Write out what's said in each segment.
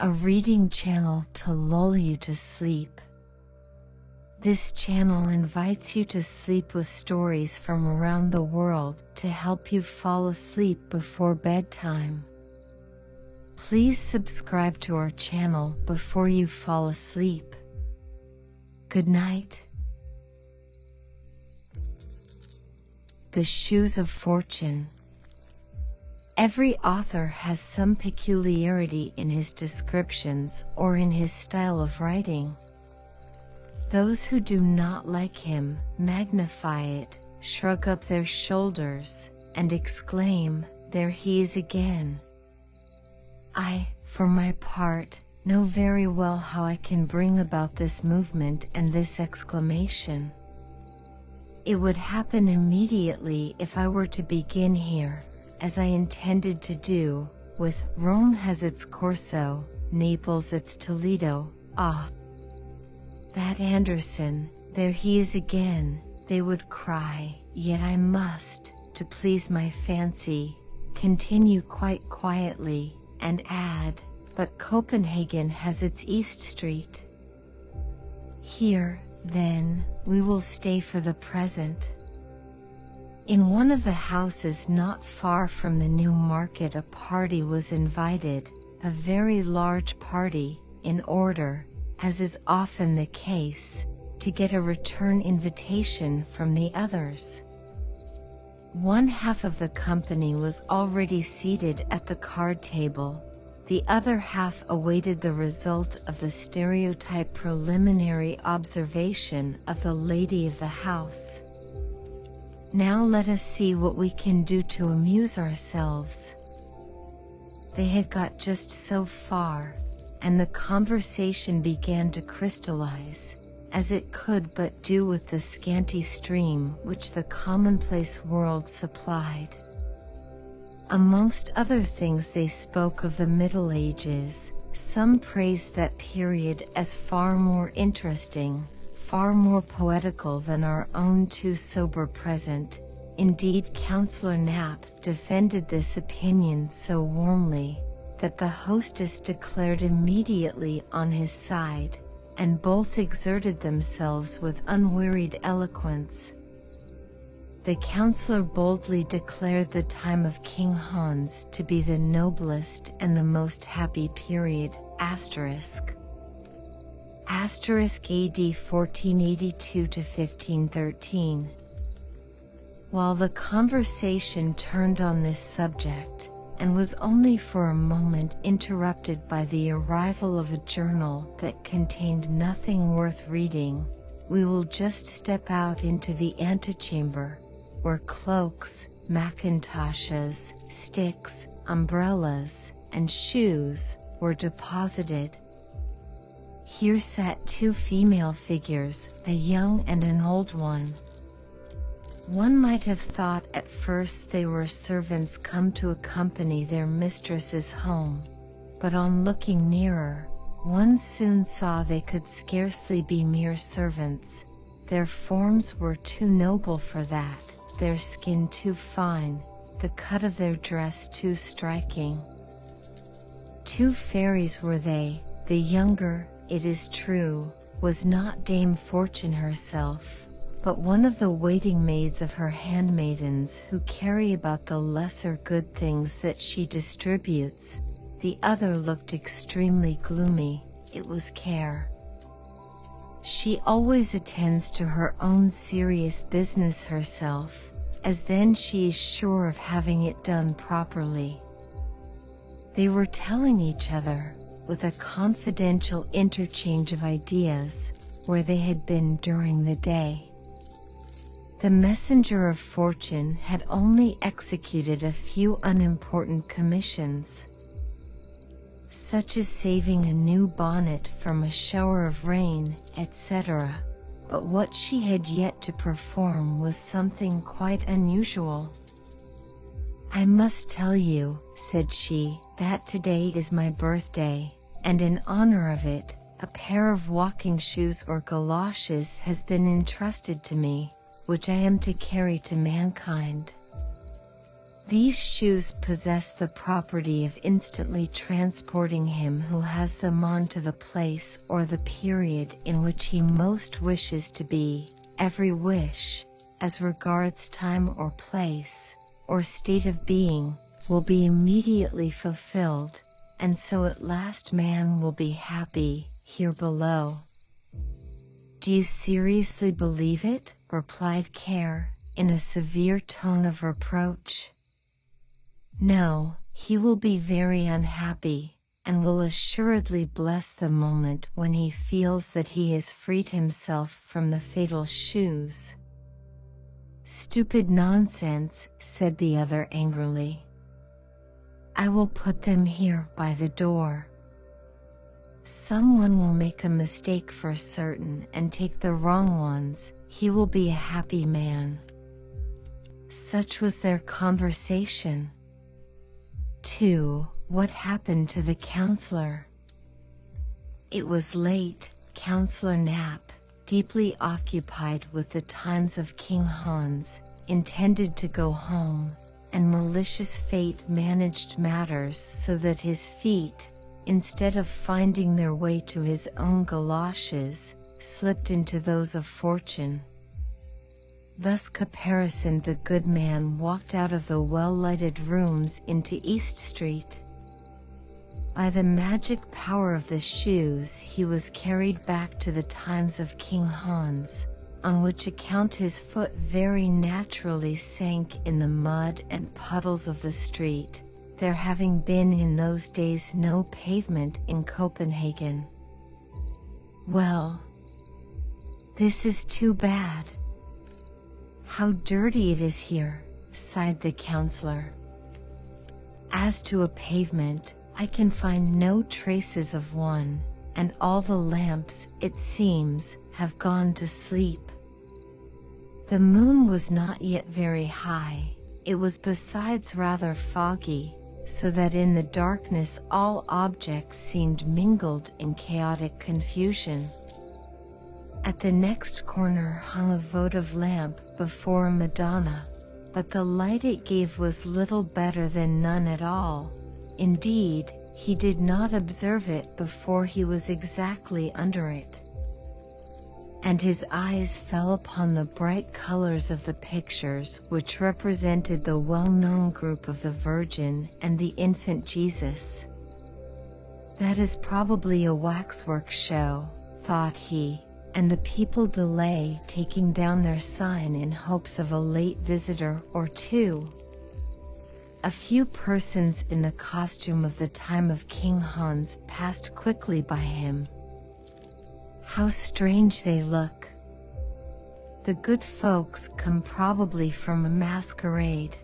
a reading channel to lull you to sleep. This channel invites you to sleep with stories from around the world to help you fall asleep before bedtime. Please subscribe to our channel before you fall asleep. Good night. The Shoes of Fortune. Every author has some peculiarity in his descriptions or in his style of writing. Those who do not like him magnify it, shrug up their shoulders, and exclaim, "There he is again." I, for my part, know very well how I can bring about this movement and this exclamation. It would happen immediately if I were to begin here, as I intended to do, with "Rome has its Corso, Naples its Toledo, ah! That Andersen, there he is again," they would cry, yet I must, to please my fancy, continue quite quietly, and add, "But Copenhagen has its East Street." Here, then, we will stay for the present. In one of the houses not far from the New Market a party was invited, a very large party, in order, as is often the case, to get a return invitation from the others. One half of the company was already seated at the card table, the other half awaited the result of the stereotype preliminary observation of the lady of the house. "Now let us see what we can do to amuse ourselves." They had got just so far, and the conversation began to crystallize, as it could but do with the scanty stream which the commonplace world supplied. Amongst other things they spoke of the Middle Ages. Some praised that period as far more interesting, far more poetical than our own too sober present. Indeed, Councillor Knapp defended this opinion so warmly that the hostess declared immediately on his side, and both exerted themselves with unwearied eloquence. The councillor boldly declared the time of King Hans to be the noblest and the most happy period, asterisk AD 1482 to 1513. While the conversation turned on this subject, and was only for a moment interrupted by the arrival of a journal that contained nothing worth reading, we will just step out into the antechamber, where cloaks, mackintoshes, sticks, umbrellas, and shoes were deposited. Here sat two female figures, a young and an old one. One might have thought at first they were servants come to accompany their mistresses home, but on looking nearer, one soon saw they could scarcely be mere servants. Their forms were too noble for that, their skin too fine, the cut of their dress too striking. Two fairies were they. The younger, it is true, was not Dame Fortune herself, but one of the waiting maids of her handmaidens who carry about the lesser good things that she distributes. The other looked extremely gloomy. It was Care. She always attends to her own serious business herself, as then she is sure of having it done properly. They were telling each other, with a confidential interchange of ideas, where they had been during the day. The messenger of fortune had only executed a few unimportant commissions, such as saving a new bonnet from a shower of rain, etc., but what she had yet to perform was something quite unusual. "I must tell you," said she, "that today is my birthday, and in honor of it, a pair of walking shoes or galoshes has been entrusted to me, which I am to carry to mankind. These shoes possess the property of instantly transporting him who has them on to the place or the period in which he most wishes to be. Every wish, as regards time or place, or state of being, will be immediately fulfilled, and so at last man will be happy, here below. Do you seriously believe it? Replied Care, in a severe tone of reproach. No, he will be very unhappy, and will assuredly bless the moment when he feels that he has freed himself from the fatal shoes. Stupid nonsense, said the other angrily. I will put them here by the door. Someone will make a mistake for certain and take the wrong ones. He will be a happy man. Such was their conversation. 2. What happened to the counselor? It was late. Counselor Knapp, deeply occupied with the times of King Hans, intended to go home, and malicious fate managed matters so that his feet, instead of finding their way to his own galoshes, slipped into those of Fortune. Thus caparisoned, the good man walked out of the well-lighted rooms into East Street. By the magic power of the shoes he was carried back to the times of King Hans, on which account his foot very naturally sank in the mud and puddles of the street, there having been in those days no pavement in Copenhagen. Well, this is too bad. How dirty it is here, sighed the counselor. As to a pavement, I can find no traces of one, and all the lamps, it seems, have gone to sleep. The moon was not yet very high. It was besides rather foggy, so that in the darkness all objects seemed mingled in chaotic confusion. At the next corner hung a votive lamp before a Madonna, but the light it gave was little better than none at all. Indeed, he did not observe it before he was exactly under it, and his eyes fell upon the bright colors of the pictures which represented the well-known group of the Virgin and the infant Jesus. That is probably a waxwork show, thought he, and the people delay taking down their sign in hopes of a late visitor or two. A few persons in the costume of the time of King Hans passed quickly by him. How strange they look! The good folks come probably from a masquerade.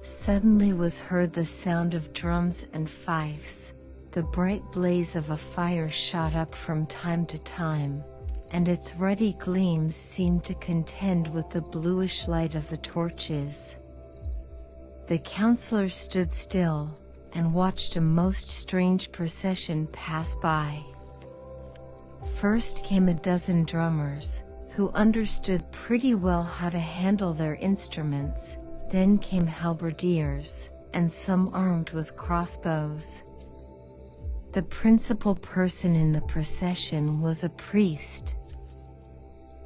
Suddenly was heard the sound of drums and fifes. The bright blaze of a fire shot up from time to time, and its ruddy gleams seemed to contend with the bluish light of the torches. The counselor stood still, and watched a most strange procession pass by. First came a dozen drummers, who understood pretty well how to handle their instruments. Then came halberdiers, and some armed with crossbows. The principal person in the procession was a priest.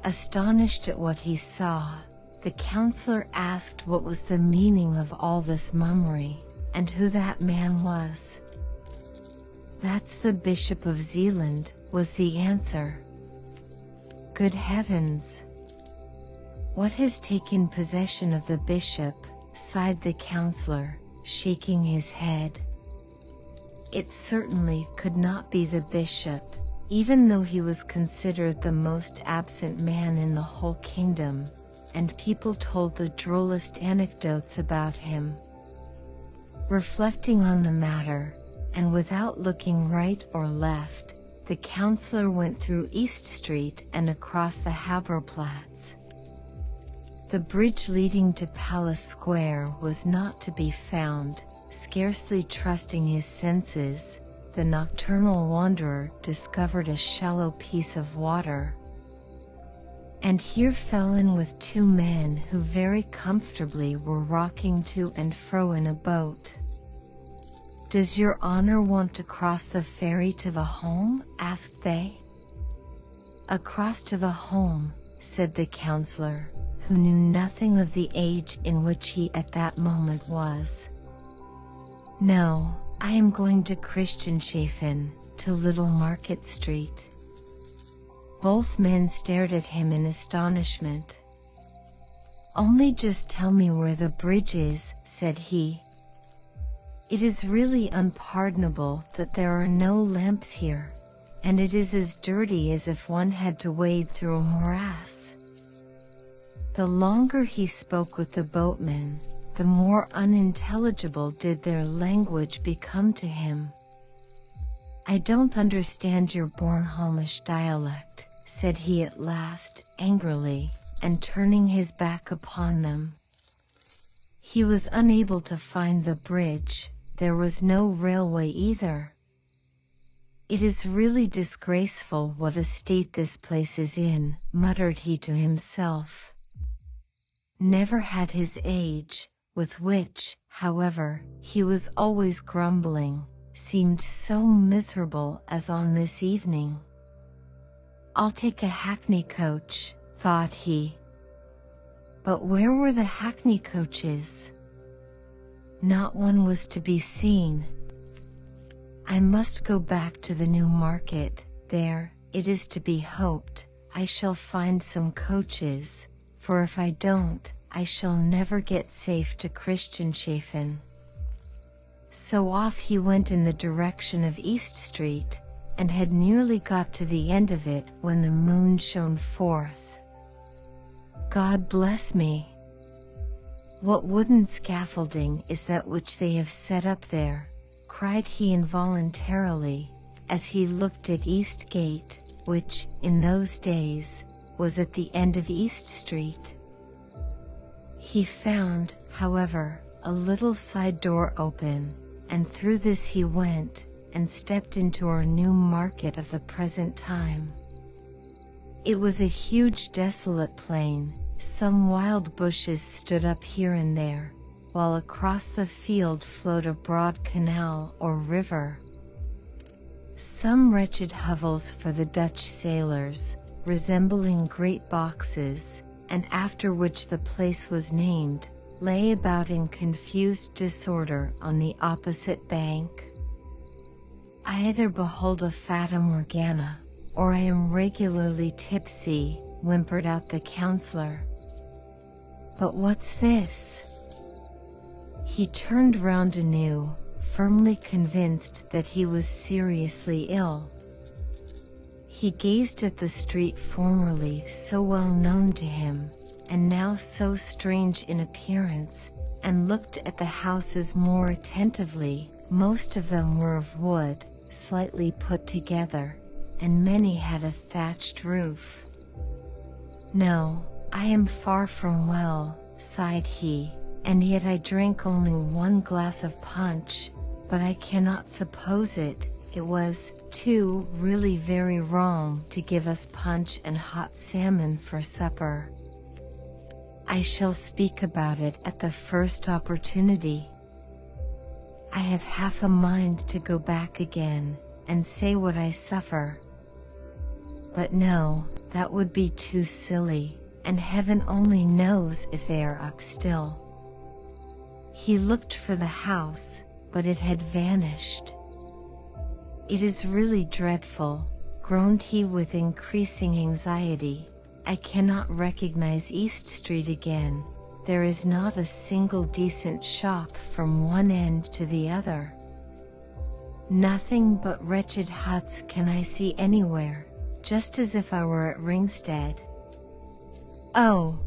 Astonished at what he saw, the counselor asked what was the meaning of all this mummery, and who that man was. That's the Bishop of Zealand, was the answer. Good heavens! What has taken possession of the bishop? Sighed the counselor, shaking his head. It certainly could not be the bishop, even though he was considered the most absent man in the whole kingdom, and people told the drollest anecdotes about him. Reflecting on the matter, and without looking right or left, the counselor went through East Street and across the Haberplatz. The bridge leading to Palace Square was not to be found. Scarcely trusting his senses, the nocturnal wanderer discovered a shallow piece of water. and here fell in with two men who very comfortably were rocking to and fro in a boat. "Does your honor want to cross the ferry to the home?" asked they. "Across to the home," said the counselor, who knew nothing of the age in which he at that moment was. "No, I am going to Christianshafen, to Little Market Street." Both men stared at him in astonishment. "Only just tell me where the bridge is," said he. "It is really unpardonable that there are no lamps here, and it is as dirty as if one had to wade through a morass." The longer he spoke with the boatmen, the more unintelligible did their language become to him. "I don't understand your Bornholmish dialect," said he at last, angrily, and turning his back upon them. He was unable to find the bridge. There was no railway either. "It is really disgraceful what a state this place is in," muttered he to himself. Never had his age, with which, however, he was always grumbling, seemed so miserable as on this evening. "I'll take a hackney coach," thought he. But where were the hackney coaches? Not one was to be seen. "I must go back to the New Market. There, it is to be hoped, I shall find some coaches, for if I don't, I shall never get safe to Christianshafen." So off he went in the direction of East Street, and had nearly got to the end of it when the moon shone forth. "God bless me! What wooden scaffolding is that which they have set up there?" cried he involuntarily, as he looked at East Gate, which, in those days, was at the end of East Street. He found, however, a little side door open, and through this he went, and stepped into our New Market of the present time. It was a huge desolate plain. Some wild bushes stood up here and there, while across the field flowed a broad canal or river. Some wretched hovels for the Dutch sailors, resembling great boxes, and after which the place was named, lay about in confused disorder on the opposite bank. "I either behold a Fata Morgana, or I am regularly tipsy," whimpered out the counselor. "But what's this?" He turned round anew, firmly convinced that he was seriously ill. He gazed at the street formerly so well known to him, and now so strange in appearance, and looked at the houses more attentively. Most of them were of wood, slightly put together, and many had a thatched roof. "No, I am far from well," sighed he, "and yet I drank only 1 glass of punch, but I cannot suppose it was, too, really very wrong to give us punch and hot salmon for supper. I shall speak about it at the first opportunity. I have half a mind to go back again, and say what I suffer. But no, that would be too silly, and heaven only knows if they are up still." He looked for the house, but it had vanished. "It is really dreadful," groaned he with increasing anxiety. "I cannot recognize East Street again. There is not a single decent shop from one end to the other. Nothing but wretched huts can I see anywhere, just as if I were at Ringsted. Oh,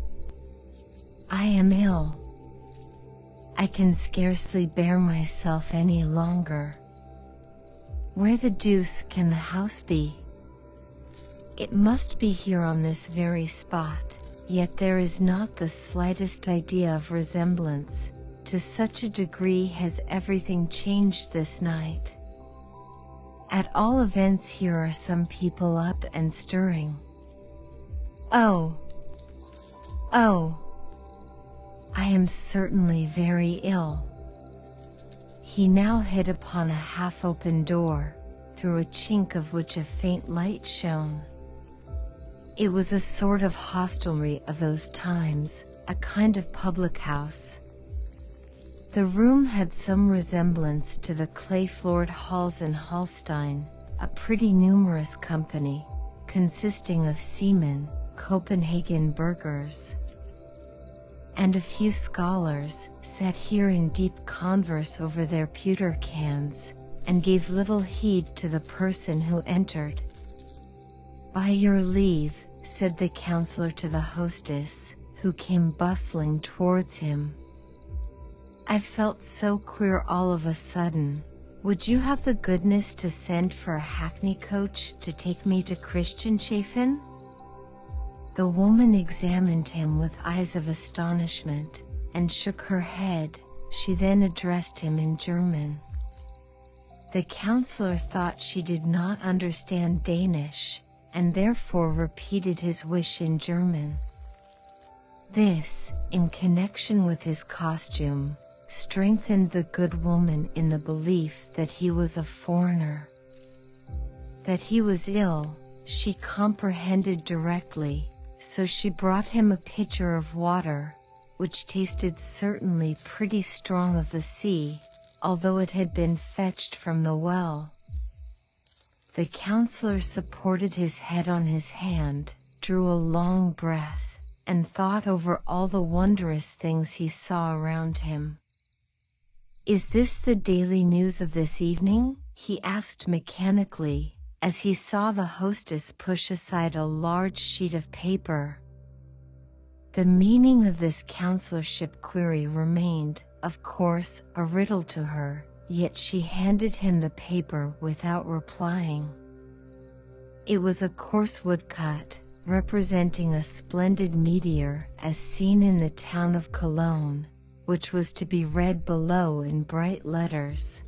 I am ill. I can scarcely bear myself any longer. Where the deuce can the house be? It must be here on this very spot, yet there is not the slightest idea of resemblance. To such a degree has everything changed this night. At all events here are some people up and stirring. Oh, "Oh, I am certainly very ill." He now hit upon a half-open door, through a chink of which a faint light shone. It was a sort of hostelry of those times, a kind of public house. The room had some resemblance to the clay-floored halls in Hallstein, a pretty numerous company, consisting of seamen, Copenhagen burghers, and a few scholars, sat here in deep converse over their pewter cans, and gave little heed to the person who entered. "By your leave," said the counselor to the hostess, who came bustling towards him. "I felt so queer all of a sudden. Would you have the goodness to send for a hackney coach to take me to Christianshafen?" The woman examined him with eyes of astonishment, and shook her head. She then addressed him in German. The counselor thought she did not understand Danish, and therefore repeated his wish in German. This, in connection with his costume, strengthened the good woman in the belief that he was a foreigner. That he was ill, she comprehended directly, so she brought him a pitcher of water, which tasted certainly pretty strong of the sea, although it had been fetched from the well. The counselor supported his head on his hand, drew a long breath, and thought over all the wondrous things he saw around him. "Is this the daily news of this evening?" he asked mechanically, as he saw the hostess push aside a large sheet of paper. The meaning of this counselorship query remained, of course, a riddle to her, yet she handed him the paper without replying. It was a coarse woodcut, representing a splendid meteor as seen in the town of Cologne, which was to be read below in bright letters.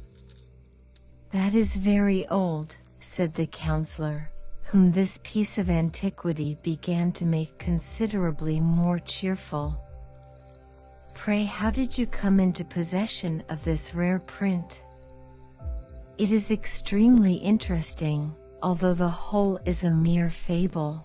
"That is very old," said the counselor, whom this piece of antiquity began to make considerably more cheerful. "Pray, how did you come into possession of this rare print?" "It is extremely interesting, although the whole is a mere fable.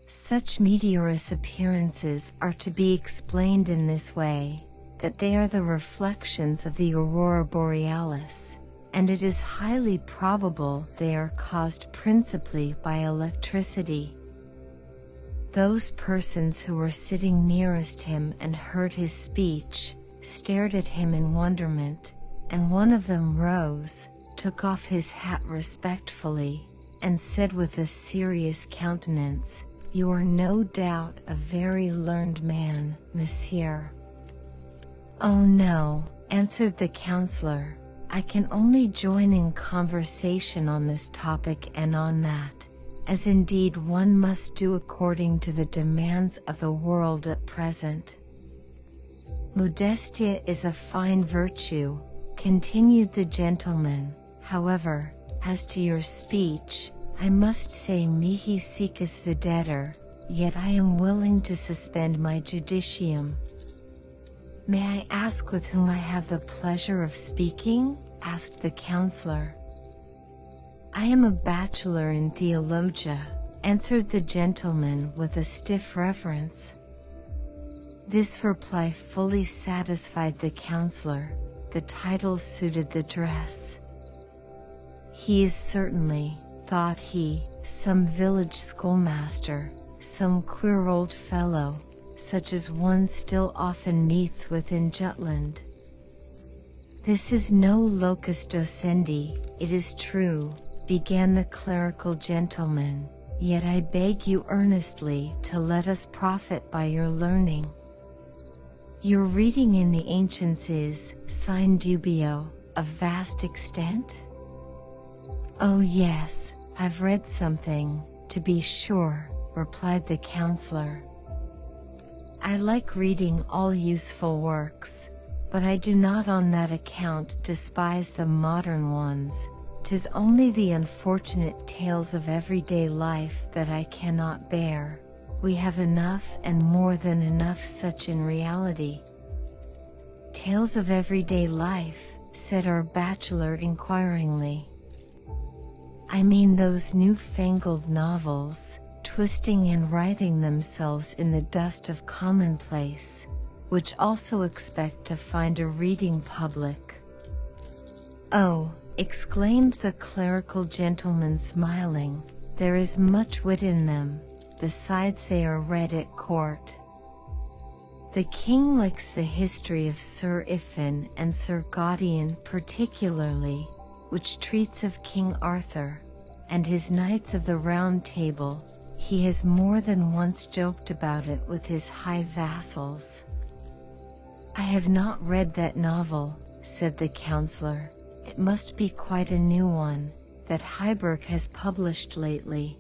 Such meteorous appearances are to be explained in this way, that they are the reflections of the aurora borealis, and it is highly probable they are caused principally by electricity." Those persons who were sitting nearest him and heard his speech stared at him in wonderment, and one of them rose, took off his hat respectfully, and said with a serious countenance, "You are no doubt a very learned man, monsieur." "Oh no," answered the counselor, "I can only join in conversation on this topic and on that, as indeed one must do according to the demands of the world at present." "Modestia is a fine virtue," continued the gentleman. "However, as to your speech, I must say mihi secus videtur, yet I am willing to suspend my judicium." "May I ask with whom I have the pleasure of speaking?" asked the counselor. "I am a bachelor in theologia," answered the gentleman with a stiff reverence. This reply fully satisfied the counselor. The title suited the dress. "He is certainly," thought he, "some village schoolmaster, some queer old fellow, such as one still often meets with in Jutland. This is no locus docendi, it is true," began the clerical gentleman, "yet I beg you earnestly to let us profit by your learning. Your reading in the ancients is, sine dubio, of vast extent?" "Oh yes, I've read something, to be sure," replied the counselor. "I like reading all useful works, but I do not on that account despise the modern ones. 'Tis only the unfortunate tales of everyday life that I cannot bear." We have enough and more than enough such in reality. Tales of everyday life, said our bachelor inquiringly. I mean those newfangled novels, twisting and writhing themselves in the dust of commonplace, which also expect to find a reading public. Oh, exclaimed the clerical gentleman smiling, there is much wit in them, besides they are read at court. The king likes the history of Sir Iffin and Sir Gawain particularly, which treats of King Arthur, and his Knights of the Round Table. He has more than once joked about it with his high vassals. I have not read that novel, said the counsellor. It must be quite a new one, that Heiberg has published lately.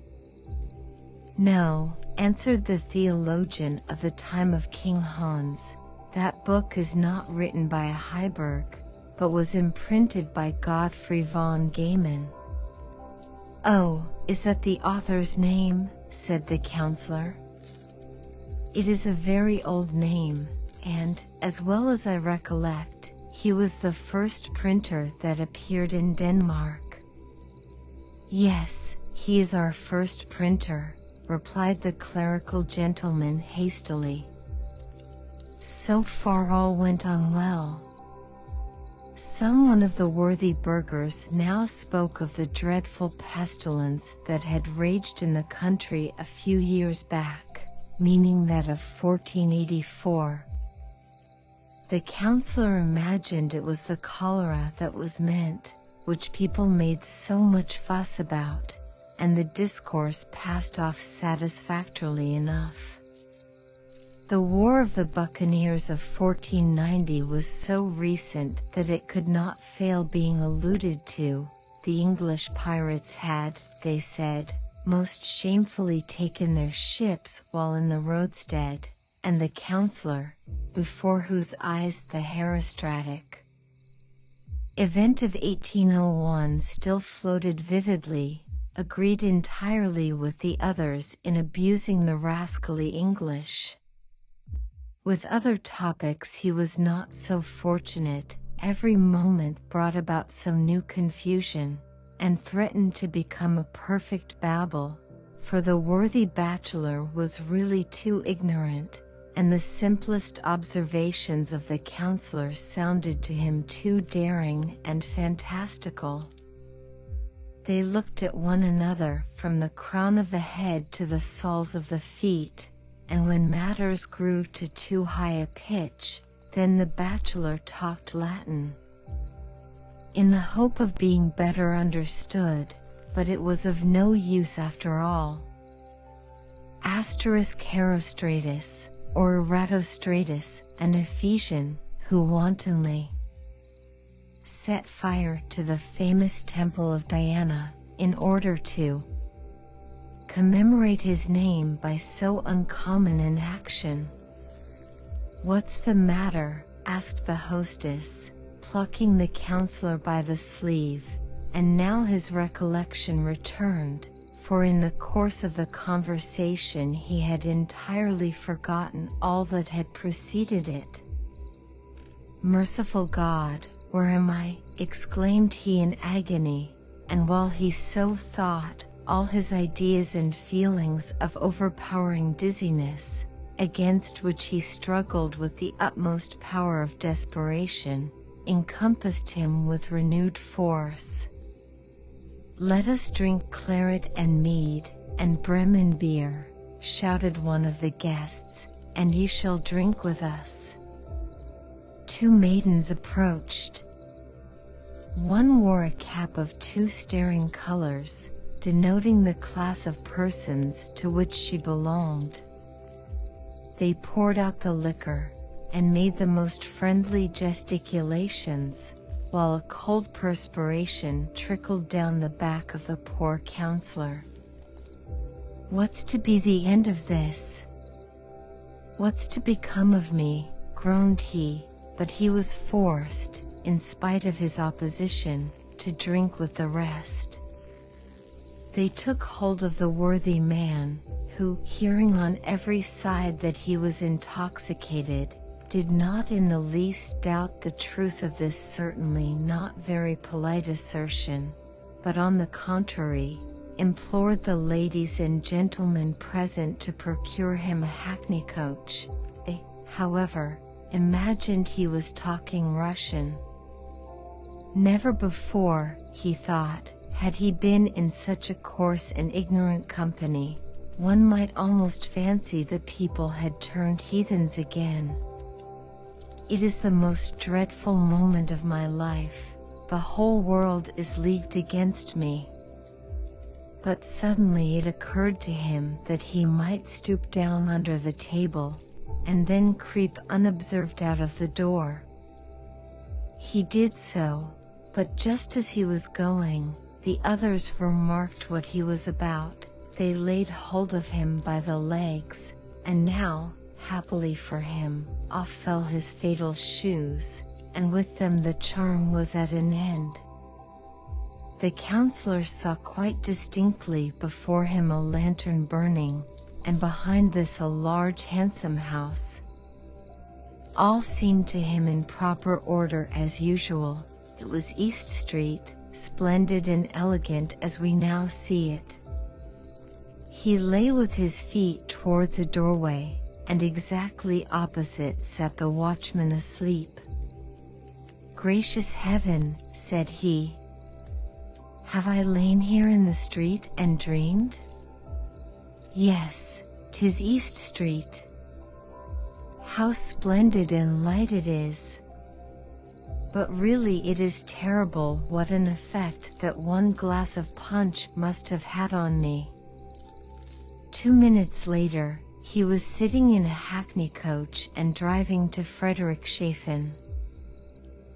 No, answered the theologian of the time of King Hans, that book is not written by a Heiberg, but was imprinted by Godfrey von Gaiman. Oh, is that the author's name? Said the counsellor. It is a very old name, and, as well as I recollect, he was the first printer that appeared in Denmark. Yes, he is our first printer, replied the clerical gentleman hastily. So far all went on well. Some one of the worthy burghers now spoke of the dreadful pestilence that had raged in the country a few years back, meaning that of 1484. The counsellor imagined it was the cholera that was meant, which people made so much fuss about, and the discourse passed off satisfactorily enough. The War of the Buccaneers of 1490 was so recent that it could not fail being alluded to. The English pirates had, they said, most shamefully taken their ships while in the roadstead, and the counsellor, before whose eyes the herostratic event of 1801 still floated vividly, agreed entirely with the others in abusing the rascally English. With other topics he was not so fortunate. Every moment brought about some new confusion, and threatened to become a perfect babel, for the worthy bachelor was really too ignorant, and the simplest observations of the counsellor sounded to him too daring and fantastical. They looked at one another from the crown of the head to the soles of the feet, and when matters grew to too high a pitch, then the bachelor talked Latin, in the hope of being better understood, but it was of no use after all. Herostratus, or Eratosthenes, an Ephesian, who wantonly set fire to the famous temple of Diana, in order to commemorate his name by so uncommon an action. What's the matter? Asked the hostess, plucking the counsellor by the sleeve, and now his recollection returned, for in the course of the conversation he had entirely forgotten all that had preceded it. Merciful God, where am I? Exclaimed he in agony, and while he so thought, all his ideas and feelings of overpowering dizziness, against which he struggled with the utmost power of desperation, encompassed him with renewed force. Let us drink claret and mead, and Bremen beer, shouted one of the guests, and ye shall drink with us. Two maidens approached. One wore a cap of two staring colors, denoting the class of persons to which she belonged. They poured out the liquor, and made the most friendly gesticulations, while a cold perspiration trickled down the back of the poor counsellor. What's to be the end of this? What's to become of me? Groaned he, but he was forced, in spite of his opposition, to drink with the rest. They took hold of the worthy man, who, hearing on every side that he was intoxicated, did not in the least doubt the truth of this certainly not very polite assertion, but on the contrary, implored the ladies and gentlemen present to procure him a hackney coach. They, however, imagined he was talking Russian. Never before, he thought, had he been in such a coarse and ignorant company. One might almost fancy the people had turned heathens again. It is the most dreadful moment of my life. The whole world is leagued against me. But suddenly it occurred to him that he might stoop down under the table, and then creep unobserved out of the door. He did so, but just as he was going, the others remarked what he was about. They laid hold of him by the legs, and now, happily for him, off fell his fatal shoes, and with them the charm was at an end. The counselor saw quite distinctly before him a lantern burning, and behind this a large handsome house. All seemed to him in proper order as usual. It was East Street, splendid and elegant as we now see it. He lay with his feet towards a doorway, and exactly opposite sat the watchman asleep. "Gracious heaven," said he, "have I lain here in the street and dreamed? Yes, 'tis East Street. How splendid and light it is! But really it is terrible what an effect that one glass of punch must have had on me." 2 minutes later, he was sitting in a hackney coach and driving to Friedrichshafen.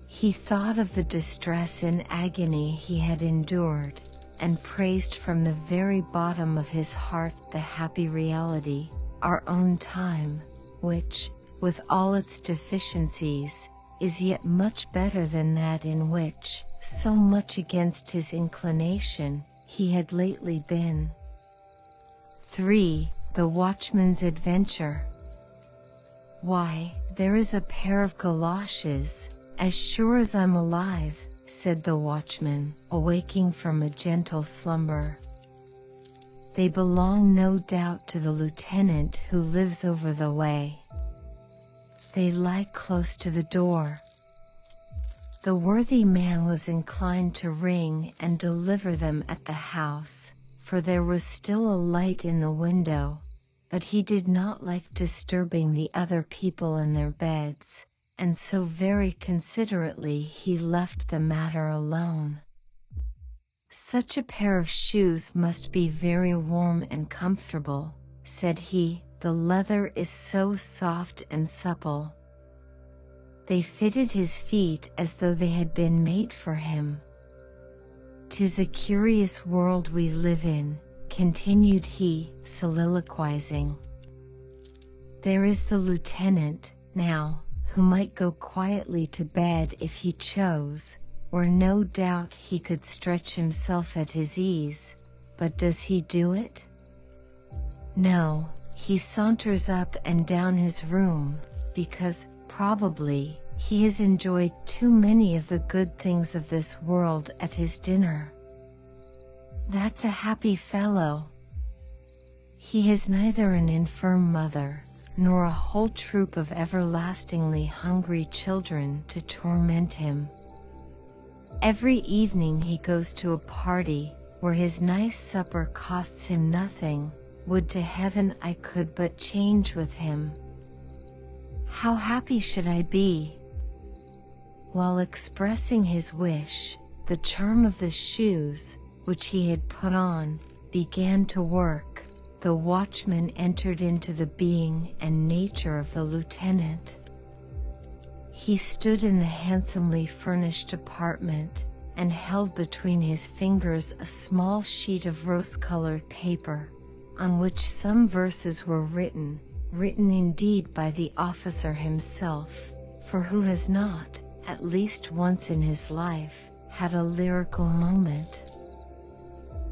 He thought of the distress and agony he had endured, and praised from the very bottom of his heart the happy reality, our own time, which, with all its deficiencies, is yet much better than that in which, so much against his inclination, he had lately been. 3. The Watchman's Adventure. "Why, there is a pair of galoshes, as sure as I'm alive," said the watchman, awaking from a gentle slumber. "They belong no doubt to the lieutenant who lives over the way. They lie close to the door." The worthy man was inclined to ring and deliver them at the house, for there was still a light in the window, but he did not like disturbing the other people in their beds, and so very considerately he left the matter alone. "Such a pair of shoes must be very warm and comfortable," said he, "the leather is so soft and supple. They fitted his feet as though they had been made for him. 'Tis a curious world we live in," continued he, soliloquizing. "There is the lieutenant, now, who might go quietly to bed if he chose, where no doubt he could stretch himself at his ease, but does he do it? No, he saunters up and down his room, because, probably, he has enjoyed too many of the good things of this world at his dinner. That's a happy fellow. He has neither an infirm mother, nor a whole troop of everlastingly hungry children to torment him. Every evening he goes to a party, where his nice supper costs him nothing. Would to heaven I could but change with him. How happy should I be!" While expressing his wish, the charm of the shoes, which he had put on, began to work. The watchman entered into the being and nature of the lieutenant. He stood in the handsomely furnished apartment, and held between his fingers a small sheet of rose-colored paper, on which some verses were written indeed by the officer himself, for who has not, at least once in his life, had a lyrical moment?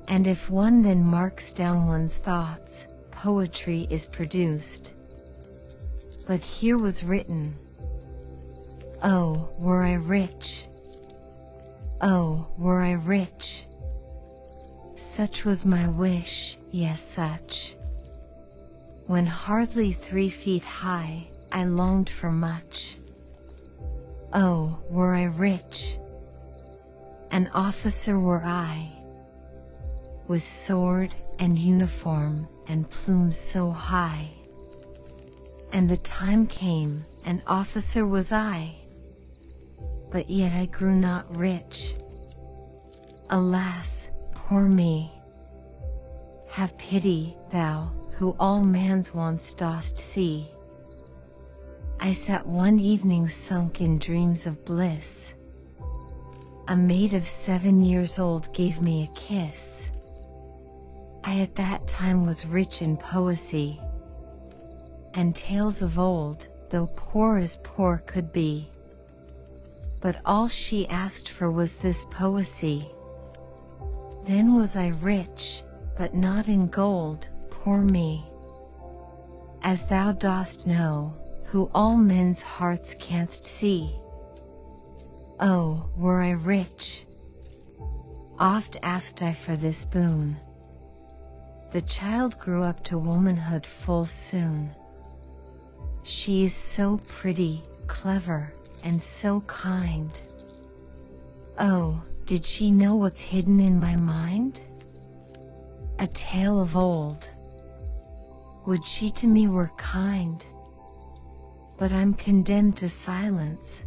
And if one then marks down one's thoughts, poetry is produced. But here was written, "Oh, were I rich! Oh, were I rich! Such was my wish, yes such. When hardly 3 feet high, I longed for much. Oh, were I rich! An officer were I, with sword and uniform and plumes so high. And the time came, an officer was I, but yet I grew not rich. Alas, poor me! Have pity, thou, who all man's wants dost see." I sat one evening sunk in dreams of bliss. A maid of 7 years old gave me a kiss. I at that time was rich in poesy, and tales of old, though poor as poor could be. But all she asked for was this poesy. Then was I rich, but not in gold, poor me. As thou dost know, who all men's hearts canst see. Oh, were I rich! Oft asked I for this boon. The child grew up to womanhood full soon. She is so pretty, clever, and so kind. Oh, did she know what's hidden in my mind? A tale of old. Would she to me were kind, but I'm condemned to silence.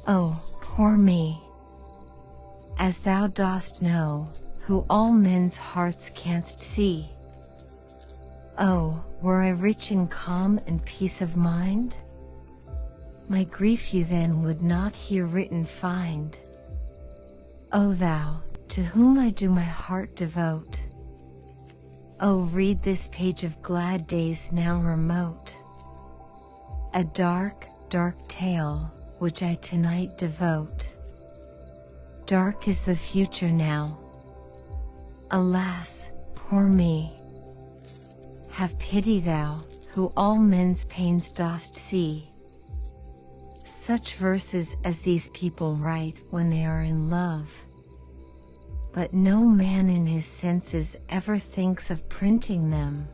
Oh, poor me! As thou dost know, who all men's hearts canst see. Oh, were I rich in calm and peace of mind? My grief you then would not here written find. O thou, to whom I do my heart devote, oh, read this page of glad days now remote. A dark, dark tale, which I tonight devote. Dark is the future now. Alas, poor me! Have pity thou, who all men's pains dost see. Such verses as these people write when they are in love. But no man in his senses ever thinks of printing them.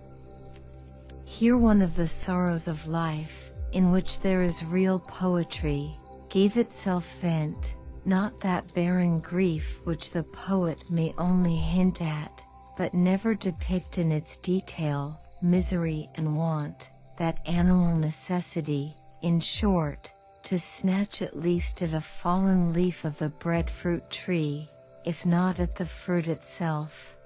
Here one of the sorrows of life, in which there is real poetry, gave itself vent, not that barren grief which the poet may only hint at, but never depict in its detail, misery and want, that animal necessity, in short, to snatch at least at a fallen leaf of the breadfruit tree, if not at the fruit itself.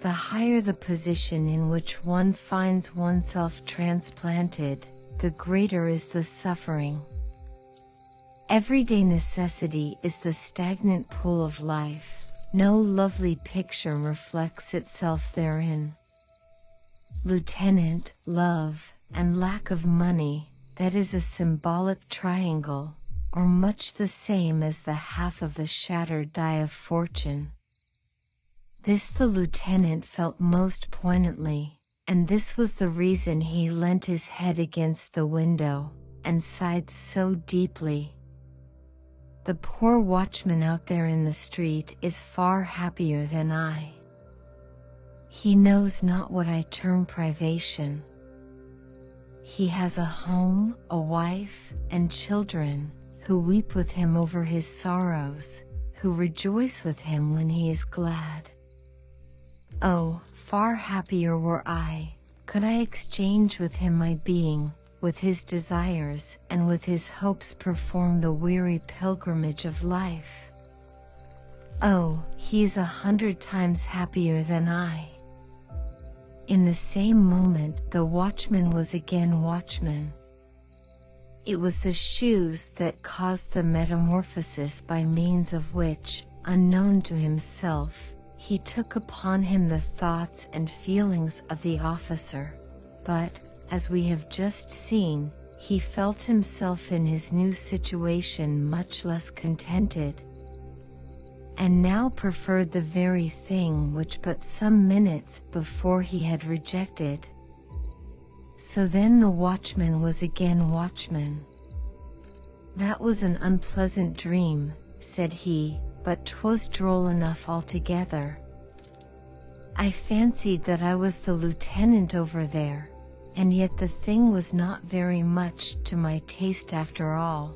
The higher the position in which one finds oneself transplanted, the greater is the suffering. Everyday necessity is the stagnant pool of life. No lovely picture reflects itself therein. Lieutenant, love, and lack of money, that is a symbolic triangle, or much the same as the half of the shattered die of fortune. This the lieutenant felt most poignantly, and this was the reason he leant his head against the window, and sighed so deeply. The poor watchman out there in the street is far happier than I. He knows not what I term privation. He has a home, a wife, and children, who weep with him over his sorrows, who rejoice with him when he is glad. Oh, far happier were I, could I exchange with him my being, with his desires, and with his hopes perform the weary pilgrimage of life. Oh, he is 100 times happier than I. In the same moment the watchman was again watchman. It was the shoes that caused the metamorphosis by means of which, unknown to himself, he took upon him the thoughts and feelings of the officer. But, as we have just seen, he felt himself in his new situation much less contented. and now preferred the very thing which but some minutes before he had rejected. So then the watchman was again watchman. "That was an unpleasant dream," said he, "but 'twas droll enough altogether. I fancied that I was the lieutenant over there, and yet the thing was not very much to my taste after all.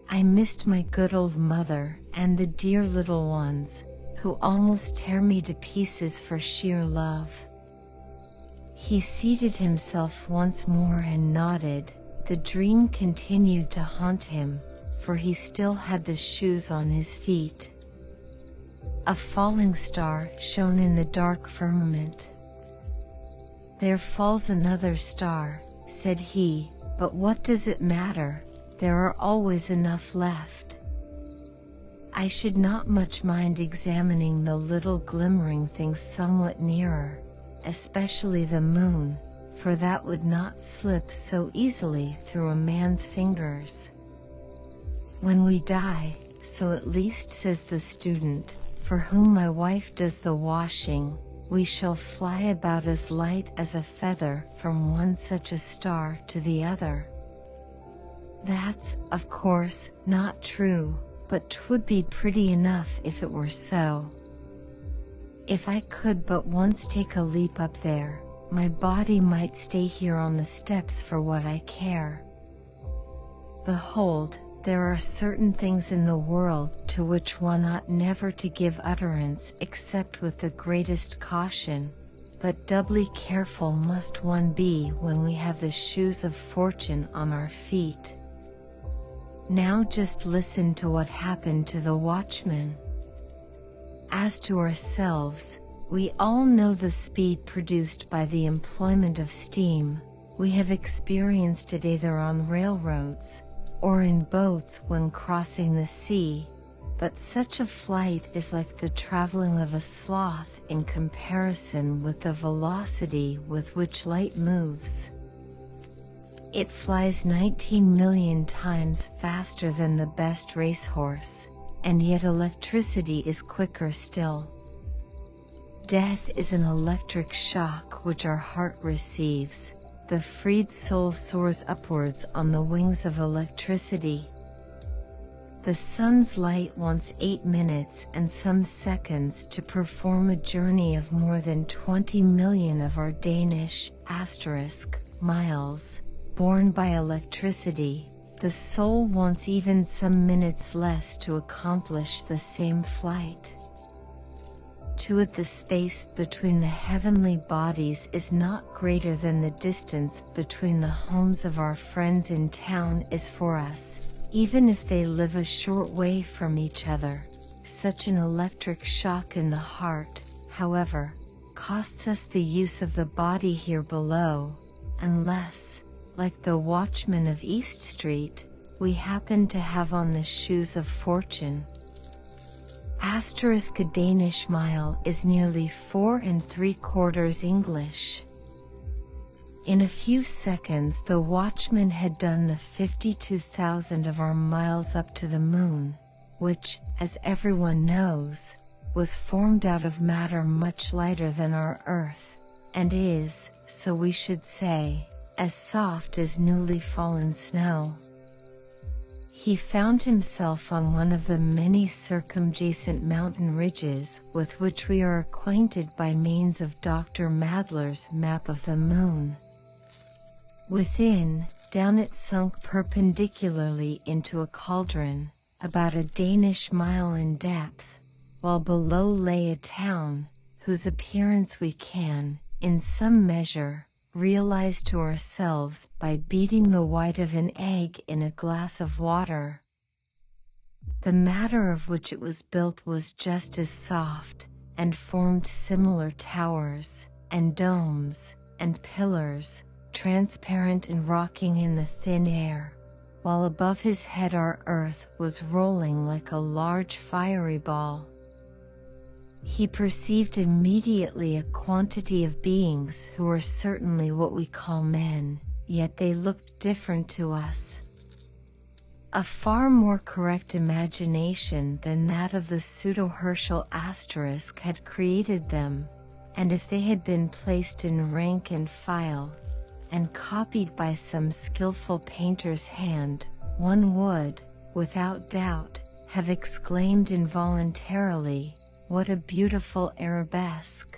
I missed my good old mother and the dear little ones, who almost tear me to pieces for sheer love." He seated himself once more and nodded. The dream continued to haunt him, for he still had the shoes on his feet. A falling star shone in the dark firmament. "There falls another star," said he, "but what does it matter? There are always enough left. I should not much mind examining the little glimmering things somewhat nearer, especially the moon, for that would not slip so easily through a man's fingers. When we die, so at least says the student, for whom my wife does the washing, we shall fly about as light as a feather from one such a star to the other. That's, of course, not true, but 'twould be pretty enough if it were so. If I could but once take a leap up there, my body might stay here on the steps for what I care. Behold, there are certain things in the world to which one ought never to give utterance except with the greatest caution, but doubly careful must one be when we have the shoes of fortune on our feet. Now just listen to what happened to the watchman. As to ourselves, we all know the speed produced by the employment of steam. We have experienced it either on railroads, or in boats when crossing the sea, but such a flight is like the traveling of a sloth in comparison with the velocity with which light moves. It flies 19 million times faster than the best racehorse, and yet electricity is quicker still. Death is an electric shock which our heart receives. The freed soul soars upwards on the wings of electricity. The sun's light wants 8 minutes and some seconds to perform a journey of more than 20 million of our Danish miles. Borne by electricity, the soul wants even some minutes less to accomplish the same flight. To it the space between the heavenly bodies is not greater than the distance between the homes of our friends in town is for us, even if they live a short way from each other. Such an electric shock in the heart, however, costs us the use of the body here below, unless, like the watchman of East Street, we happen to have on the shoes of fortune. A Danish mile is nearly 4 3/4 English. In a few seconds the watchman had done the 52,000 of our miles up to the moon, which, as everyone knows, was formed out of matter much lighter than our earth, and is, so we should say, as soft as newly fallen snow. He found himself on one of the many circumjacent mountain ridges with which we are acquainted by means of Dr. Madler's map of the moon. Within, down it sunk perpendicularly into a cauldron, about a Danish mile in depth, while below lay a town, whose appearance we can, in some measure, realize to ourselves by beating the white of an egg in a glass of water. The matter of which it was built was just as soft, and formed similar towers, and domes, and pillars, transparent and rocking in the thin air, while above his head our earth was rolling like a large fiery ball. He perceived immediately a quantity of beings who were certainly what we call men, yet they looked different to us. A far more correct imagination than that of the pseudo-Herschel asterisk had created them, and if they had been placed in rank and file, and copied by some skillful painter's hand, one would, without doubt, have exclaimed involuntarily, "What a beautiful arabesque!"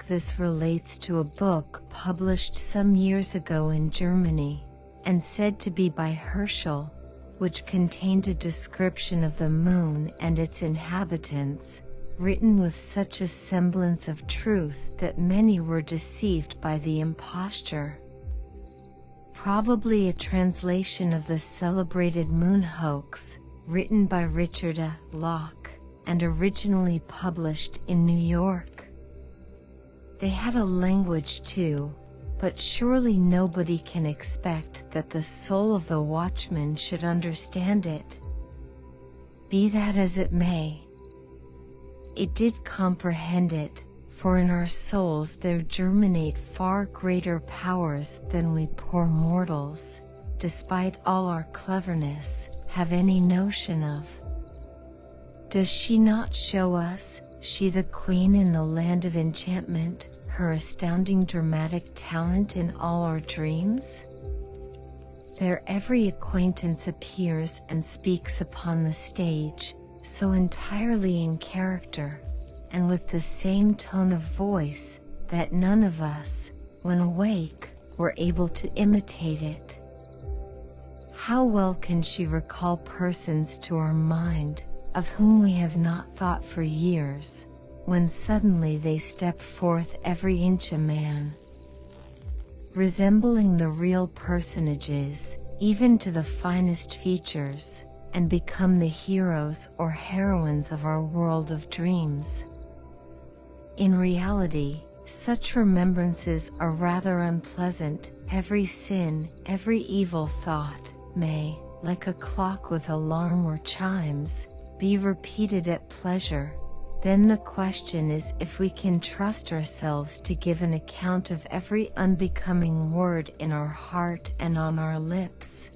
This relates to a book published some years ago in Germany, and said to be by Herschel, which contained a description of the moon and its inhabitants, written with such a semblance of truth that many were deceived by the imposture. Probably a translation of the celebrated moon hoax, written by Richard A. Locke, and originally published in New York. They had a language too, but surely nobody can expect that the soul of the watchman should understand it. Be that as it may, it did comprehend it, for in our souls there germinate far greater powers than we poor mortals, despite all our cleverness, have any notion of. Does she not show us, she the queen in the land of enchantment, her astounding dramatic talent in all our dreams? There every acquaintance appears and speaks upon the stage, so entirely in character, and with the same tone of voice, that none of us, when awake, were able to imitate it. How well can she recall persons to our mind, of whom we have not thought for years, when suddenly they step forth every inch a man, resembling the real personages, even to the finest features, and become the heroes or heroines of our world of dreams. In reality, such remembrances are rather unpleasant. Every sin, every evil thought, may, like a clock with alarm or chimes, be repeated at pleasure. Then the question is if we can trust ourselves to give an account of every unbecoming word in our heart and on our lips.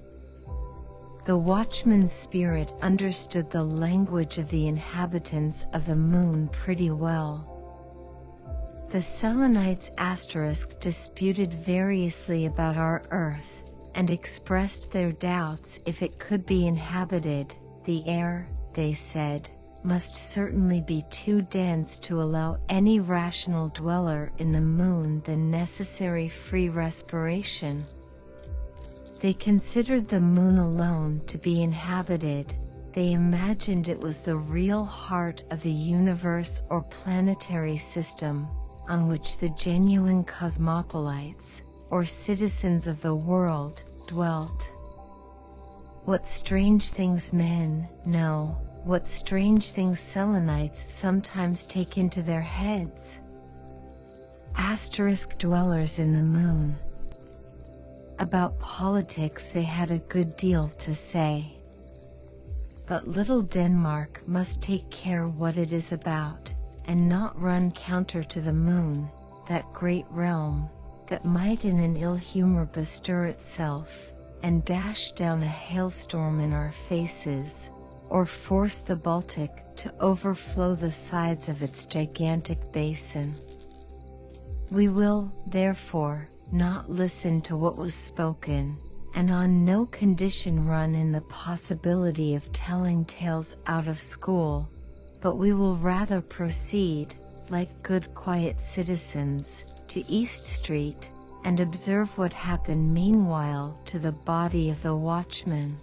The watchman's spirit understood the language of the inhabitants of the moon pretty well. The Selenites disputed variously about our earth, and expressed their doubts if it could be inhabited. The air, they said, must certainly be too dense to allow any rational dweller in the moon the necessary free respiration. They considered the moon alone to be inhabited. They imagined it was the real heart of the universe or planetary system, on which the genuine cosmopolites, or citizens of the world, dwelt. What strange things men know, what strange things Selenites sometimes take into their heads. Dwellers in the moon. About politics they had a good deal to say. But little Denmark must take care what it is about, and not run counter to the moon, that great realm, that might in an ill humor bestir itself, and dash down a hailstorm in our faces, or force the Baltic to overflow the sides of its gigantic basin. We will, therefore, not listen to what was spoken, and on no condition run in the possibility of telling tales out of school, but we will rather proceed, like good quiet citizens, to East Street, and observe what happened meanwhile to the body of the watchman.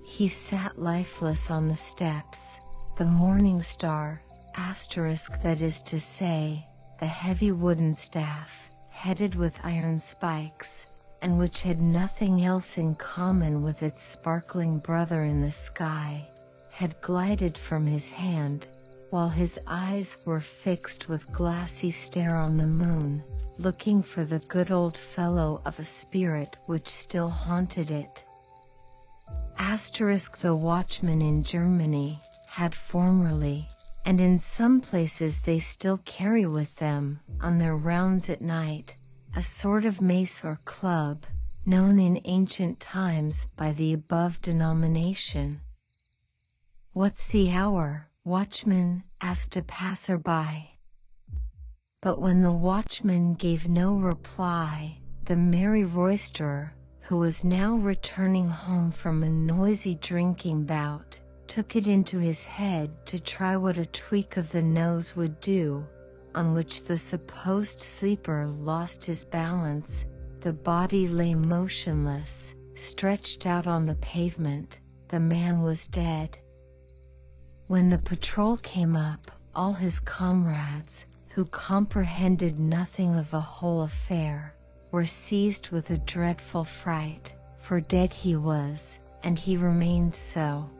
He sat lifeless on the steps, the morning star, that is to say, the heavy wooden staff, headed with iron spikes, and which had nothing else in common with its sparkling brother in the sky, had glided from his hand, while his eyes were fixed with glassy stare on the moon, looking for the good old fellow of a spirit which still haunted it. The watchmen in Germany had formerly, and in some places they still carry with them, on their rounds at night, a sort of mace or club, known in ancient times by the above denomination. "What's the hour, watchman?" asked a passer-by. But when the watchman gave no reply, the merry roisterer, who was now returning home from a noisy drinking bout, took it into his head to try what a tweak of the nose would do, on which the supposed sleeper lost his balance. The body lay motionless, stretched out on the pavement. The man was dead. When the patrol came up, all his comrades, who comprehended nothing of the whole affair, were seized with a dreadful fright, for dead he was, and he remained so.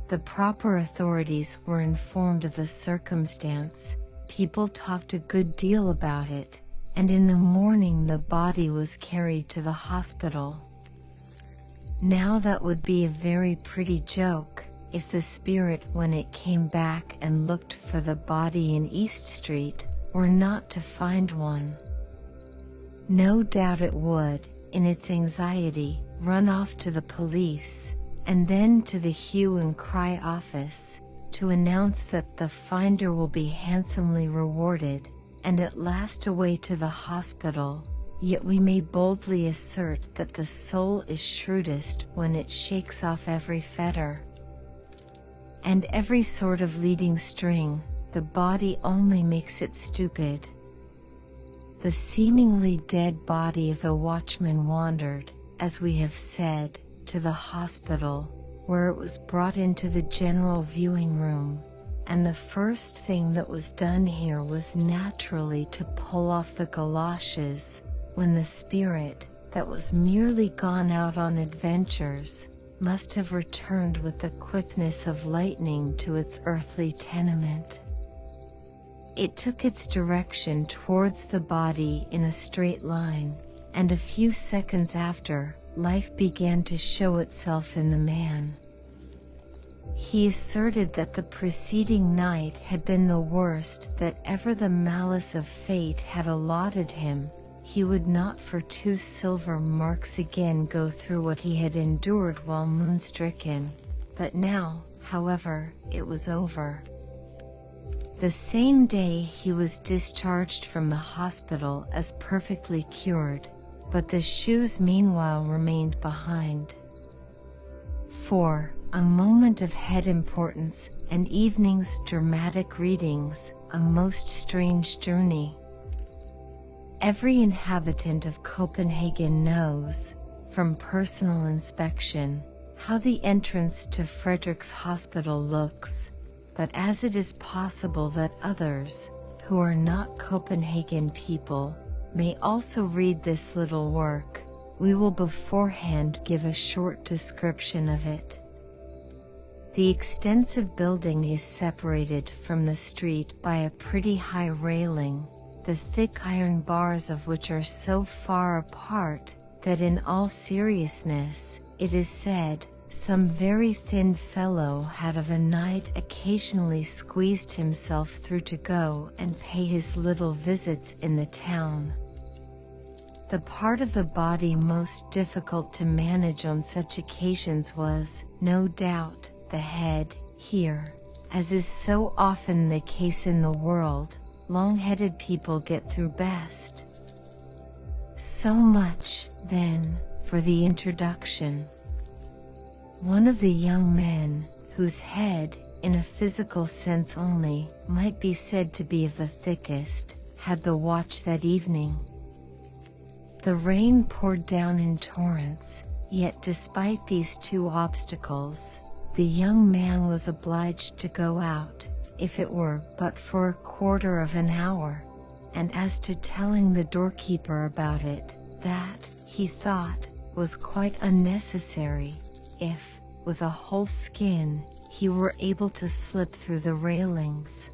The proper authorities were informed of the circumstance. People talked a good deal about it, and in the morning the body was carried to the hospital. Now that would be a very pretty joke, if the spirit, when it came back and looked for the body in East Street, were not to find one. No doubt it would, in its anxiety, run off to the police, and then to the hue and cry office, to announce that the finder will be handsomely rewarded, and at last away to the hospital. Yet we may boldly assert that the soul is shrewdest when it shakes off every fetter and every sort of leading string. The body only makes it stupid. The seemingly dead body of the watchman wandered, as we have said, to the hospital, where it was brought into the general viewing room, and the first thing that was done here was naturally to pull off the galoshes, when the spirit, that was merely gone out on adventures, must have returned with the quickness of lightning to its earthly tenement. It took its direction towards the body in a straight line, and a few seconds after, life began to show itself in the man. He asserted that the preceding night had been the worst that ever the malice of fate had allotted him. He would not for 2 silver marks again go through what he had endured while moon-stricken, but now, however, it was over. The same day he was discharged from the hospital as perfectly cured, but the shoes meanwhile remained behind. 4. A moment of head importance, and evening's dramatic readings, a most strange journey. Every inhabitant of Copenhagen knows, from personal inspection, how the entrance to Frederick's Hospital looks, but as it is possible that others, who are not Copenhagen people, may also read this little work, we will beforehand give a short description of it. The extensive building is separated from the street by a pretty high railing, the thick iron bars of which are so far apart that in all seriousness, it is said, some very thin fellow had of a night occasionally squeezed himself through to go and pay his little visits in the town. The part of the body most difficult to manage on such occasions was, no doubt, the head. Here, as is so often the case in the world, long-headed people get through best. So much, then, for the introduction. One of the young men, whose head, in a physical sense only, might be said to be of the thickest, had the watch that evening. The rain poured down in torrents, yet despite these 2 obstacles, the young man was obliged to go out, if it were but for a quarter of an hour, and as to telling the doorkeeper about it, that, he thought, was quite unnecessary, if, with a whole skin, he were able to slip through the railings.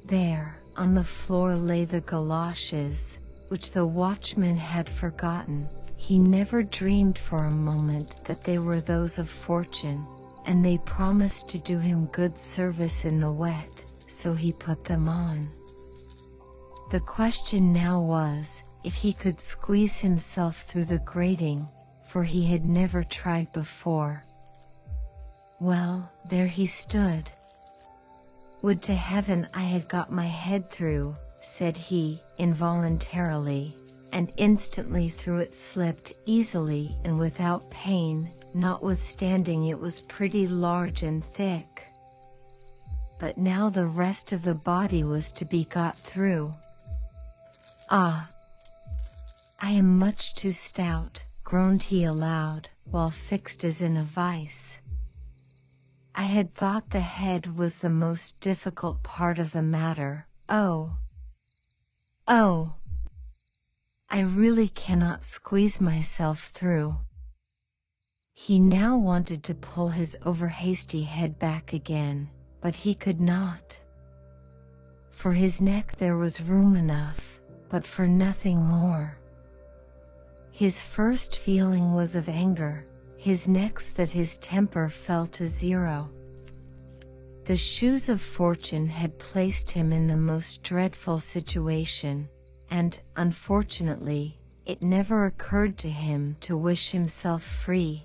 There, on the floor lay the galoshes, which the watchman had forgotten. He never dreamed for a moment that they were those of Fortune, and they promised to do him good service in the wet, so he put them on. The question now was, if he could squeeze himself through the grating, for he had never tried before. Well, there he stood. "Would to heaven I had got my head through," said he, involuntarily, and instantly through it slipped easily and without pain, notwithstanding it was pretty large and thick. But now the rest of the body was to be got through. "Ah! I am much too stout," groaned he aloud, while fixed as in a vice. "I had thought the head was the most difficult part of the matter. Oh! I really cannot squeeze myself through." He now wanted to pull his over-hasty head back again, but he could not. For his neck there was room enough, but for nothing more. His first feeling was of anger, his next that his temper fell to zero. The shoes of fortune had placed him in the most dreadful situation, and, unfortunately, it never occurred to him to wish himself free.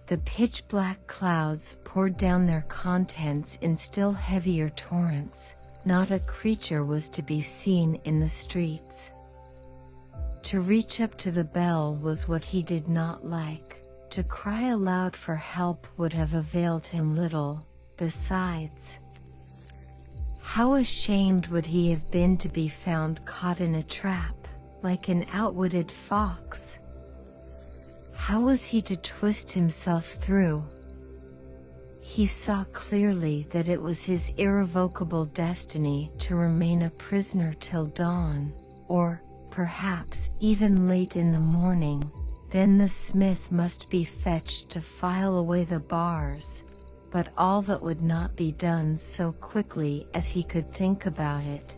The pitch-black clouds poured down their contents in still heavier torrents. Not a creature was to be seen in the streets. To reach up to the bell was what he did not like. To cry aloud for help would have availed him little. Besides, how ashamed would he have been to be found caught in a trap, like an outwitted fox? How was he to twist himself through? He saw clearly that it was his irrevocable destiny to remain a prisoner till dawn, or, perhaps, even late in the morning. Then the smith must be fetched to file away the bars. But all that would not be done so quickly as he could think about it.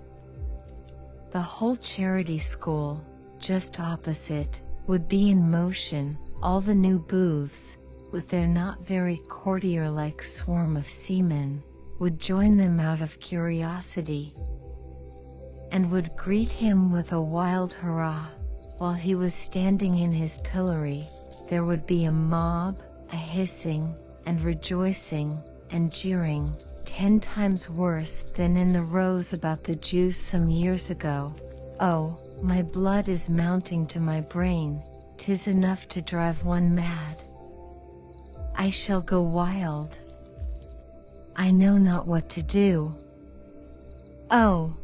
The whole charity school, just opposite, would be in motion. All the new booths, with their not very courtier-like swarm of seamen, would join them out of curiosity, and would greet him with a wild hurrah. While he was standing in his pillory, there would be a mob, a hissing, and rejoicing, and jeering, 10 times worse than in the rows about the Jews some years ago. Oh, my blood is mounting to my brain, 'tis enough to drive one mad. I shall go wild. I know not what to do. Oh!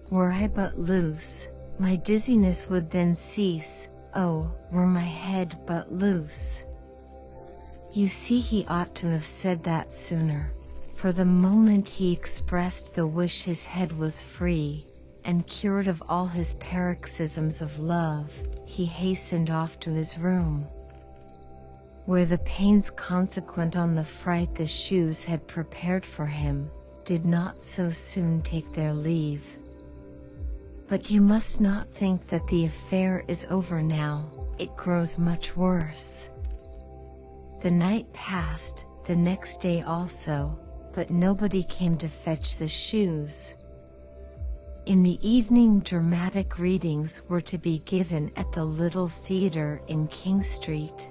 Were I but loose, my dizziness would then cease. Oh, were my head but loose. You see, he ought to have said that sooner, for the moment he expressed the wish his head was free, and cured of all his paroxysms of love, he hastened off to his room, where the pains consequent on the fright the shoes had prepared for him did not so soon take their leave. But you must not think that the affair is over now, it grows much worse. The night passed, the next day also, but nobody came to fetch the shoes. In the evening dramatic readings were to be given at the little theatre in King Street.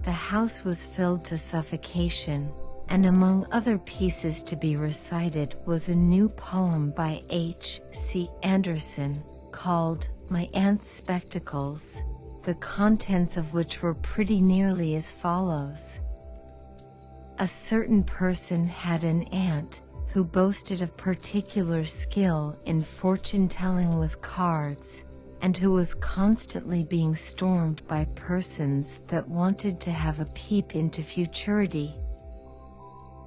The house was filled to suffocation, and among other pieces to be recited was a new poem by H.C. Andersen, called My Aunt's Spectacles, the contents of which were pretty nearly as follows. A certain person had an aunt, who boasted of particular skill in fortune-telling with cards, and who was constantly being stormed by persons that wanted to have a peep into futurity.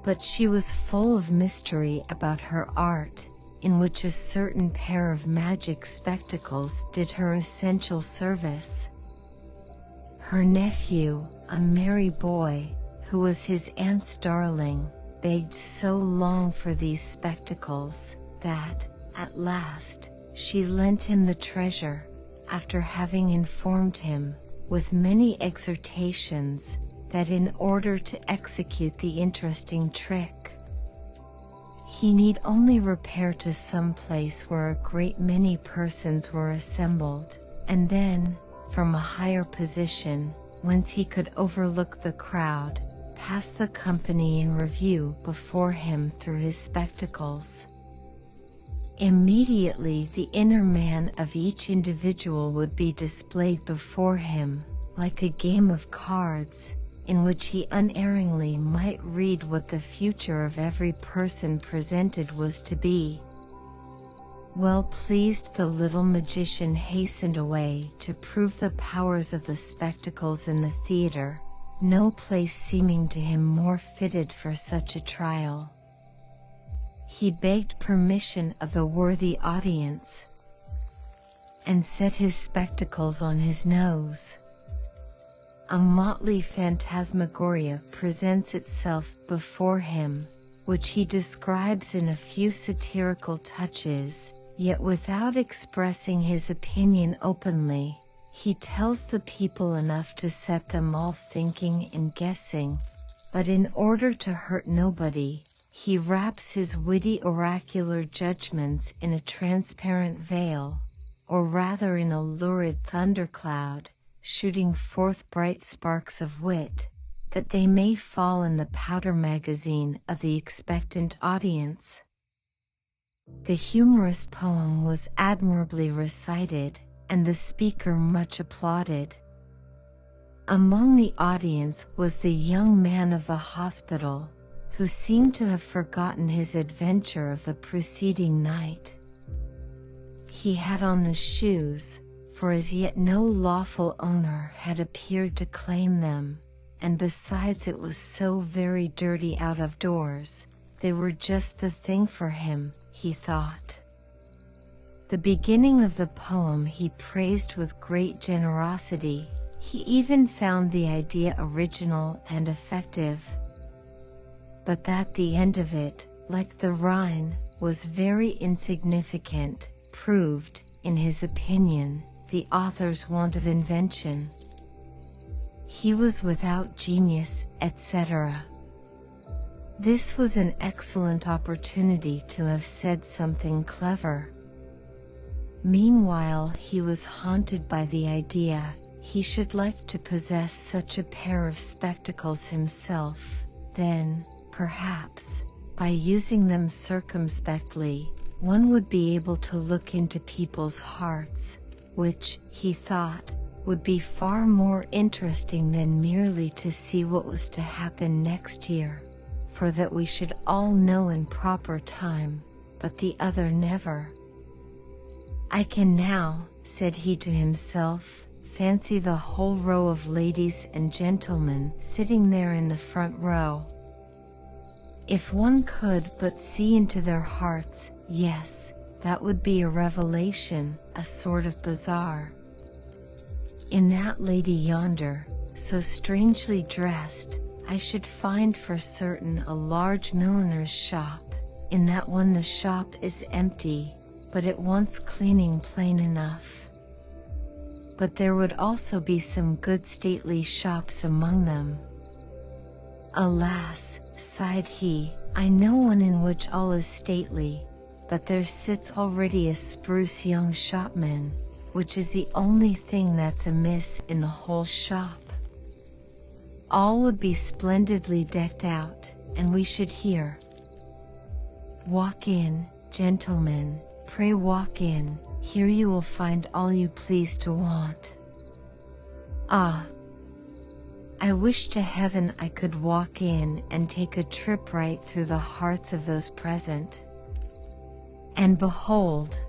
But she was full of mystery about her art, in which a certain pair of magic spectacles did her essential service. Her nephew, a merry boy, who was his aunt's darling, begged so long for these spectacles, that, at last, she lent him the treasure, after having informed him, with many exhortations, that in order to execute the interesting trick, He need only repair to some place where a great many persons were assembled, and then, from a higher position, whence he could overlook the crowd, pass the company in review before him through his spectacles. Immediately the inner man of each individual would be displayed before him, like a game of cards, in which he unerringly might read what the future of every person presented was to be. Well pleased, the little magician hastened away to prove the powers of the spectacles in the theater, no place seeming to him more fitted for such a trial. He begged permission of the worthy audience, and set his spectacles on his nose. A motley phantasmagoria presents itself before him, which he describes in a few satirical touches, yet without expressing his opinion openly. He tells the people enough to set them all thinking and guessing, but in order to hurt nobody, he wraps his witty oracular judgments in a transparent veil, or rather in a lurid thundercloud, shooting forth bright sparks of wit, that they may fall in the powder magazine of the expectant audience. The humorous poem was admirably recited, and the speaker much applauded. Among the audience was the young man of the hospital, who seemed to have forgotten his adventure of the preceding night. He had on the shoes, for as yet no lawful owner had appeared to claim them, and besides it was so very dirty out of doors, they were just the thing for him, he thought. The beginning of the poem he praised with great generosity. He even found the idea original and effective. But that the end of it, like the Rhine, was very insignificant, proved, in his opinion, the author's want of invention. He was without genius, etc. This was an excellent opportunity to have said something clever. Meanwhile he was haunted by the idea he should like to possess such a pair of spectacles himself. Then, perhaps, by using them circumspectly, one would be able to look into people's hearts, which, he thought, would be far more interesting than merely to see what was to happen next year, for that we should all know in proper time, but the other never. I can now, said he to himself, fancy the whole row of ladies and gentlemen sitting there in the front row. If one could but see into their hearts, yes, that would be a revelation, a sort of bazaar. In that lady yonder, so strangely dressed, I should find for certain a large milliner's shop. In that one the shop is empty, but it wants cleaning plain enough. But there would also be some good stately shops among them. Alas, sighed he, I know one in which all is stately, but there sits already a spruce young shopman, which is the only thing that's amiss in the whole shop. All would be splendidly decked out, and we should hear, walk in, gentlemen, pray walk in, here you will find all you please to want. Ah! I wish to heaven I could walk in and take a trip right through the hearts of those present. And behold,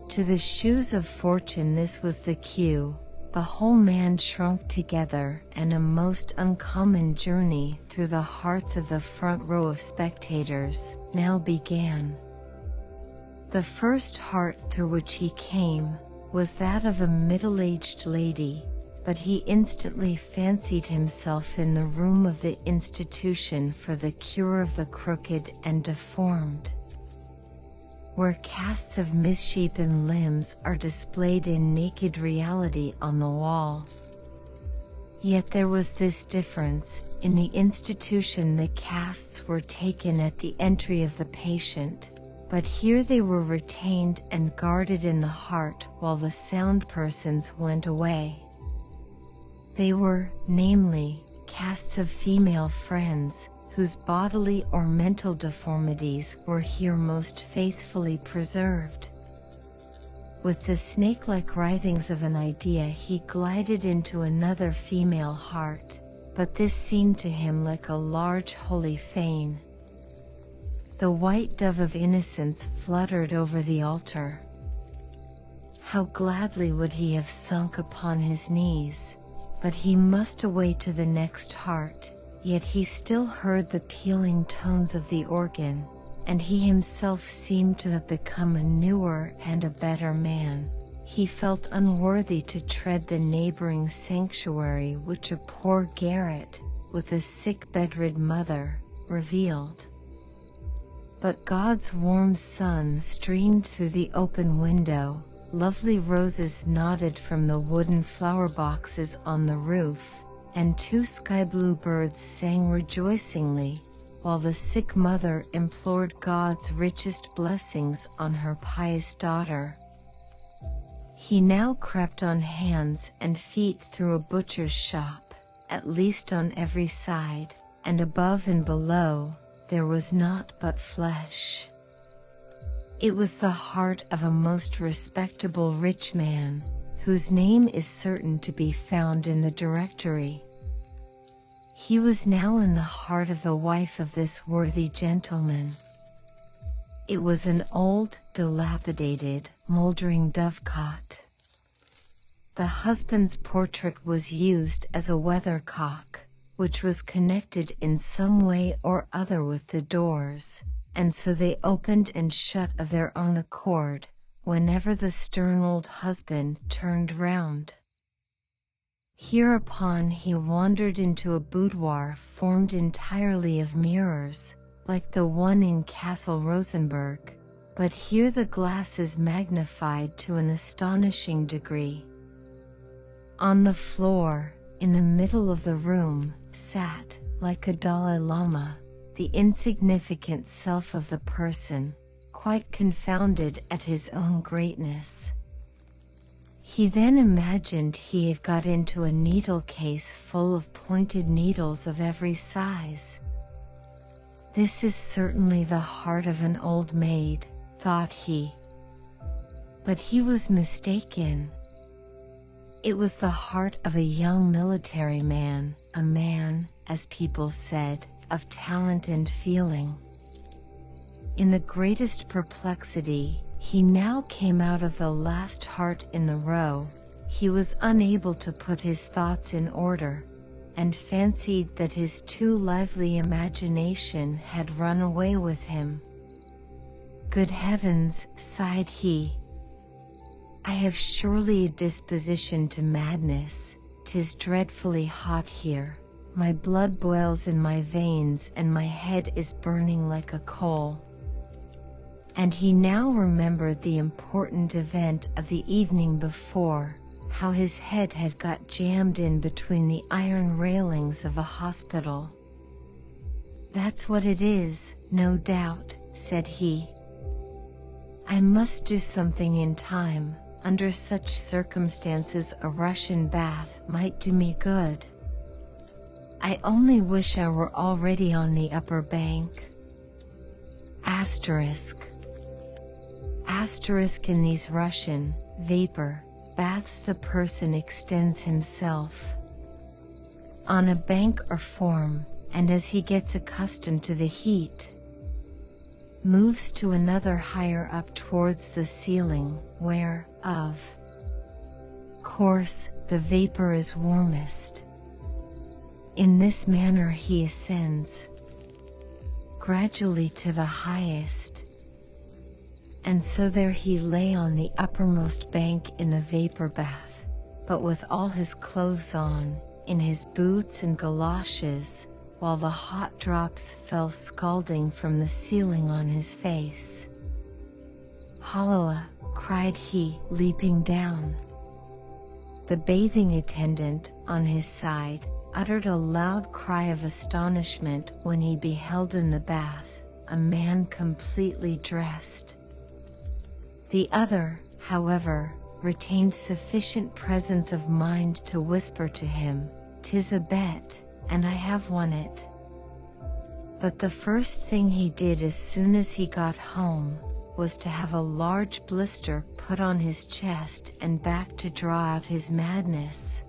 to the shoes of fortune this was the cue. The whole man shrunk together, and a most uncommon journey through the hearts of the front row of spectators now began. The first heart through which he came was that of a middle-aged lady, but he instantly fancied himself in the room of the institution for the cure of the crooked and deformed, where casts of misshapen limbs are displayed in naked reality on the wall. Yet there was this difference, In the institution, the casts were taken at the entry of the patient, but here they were retained and guarded in the heart while the sound persons went away. They were, namely, casts of female friends, whose bodily or mental deformities were here most faithfully preserved. With the snake-like writhings of an idea, he glided into another female heart, but this seemed to him like a large holy fane. The white dove of innocence fluttered over the altar. How gladly would he have sunk upon his knees, but he must away to the next heart, yet he still heard the pealing tones of the organ, and he himself seemed to have become a newer and a better man. He felt unworthy to tread the neighboring sanctuary which a poor garret, with a sick bedridden mother, revealed. But God's warm sun streamed through the open window, lovely roses nodded from the wooden flower boxes on the roof, and 2 sky-blue birds sang rejoicingly, while the sick mother implored God's richest blessings on her pious daughter. He now crept on hands and feet through a butcher's shop, at least on every side, and above and below, there was naught but flesh. It was the heart of a most respectable rich man, whose name is certain to be found in the directory. He was now in the heart of the wife of this worthy gentleman. It was an old, dilapidated, mouldering dovecot. The husband's portrait was used as a weathercock, which was connected in some way or other with the doors, and so they opened and shut of their own accord, whenever the stern old husband turned round. Hereupon he wandered into a boudoir formed entirely of mirrors, like the one in Castle Rosenberg, but here the glass is magnified to an astonishing degree. On the floor, in the middle of the room, sat, like a Dalai Lama, the insignificant self of the person, quite confounded at his own greatness. He then imagined he had got into a needle case full of pointed needles of every size. This is certainly the heart of an old maid, thought he. But he was mistaken. It was the heart of a young military man, a man, as people said, of talent and feeling. In the greatest perplexity, he now came out of the last heart in the row. He was unable to put his thoughts in order, and fancied that his too lively imagination had run away with him. Good heavens, sighed he, I have surely a disposition to madness. 'Tis dreadfully hot here. My blood boils in my veins and my head is burning like a coal. And he now remembered the important event of the evening before, how his head had got jammed in between the iron railings of a hospital. That's what it is, no doubt, said he. I must do something in time. Under such circumstances a Russian bath might do me good. I only wish I were already on the upper bank. Asterisk in these Russian vapor baths the person extends himself on a bank or form, and as he gets accustomed to the heat, moves to another higher up towards the ceiling, where, of course, the vapor is warmest. In this manner he ascends gradually to the highest, and so there he lay on the uppermost bank in the vapor bath, but with all his clothes on, in his boots and galoshes, while the hot drops fell scalding from the ceiling on his face. Halloa, cried he, leaping down. The bathing attendant, on his side, uttered a loud cry of astonishment when he beheld in the bath a man completely dressed. The other, however, retained sufficient presence of mind to whisper to him, "'Tis a bet, and I have won it." But the first thing he did as soon as he got home was to have a large blister put on his chest and back to draw out his madness.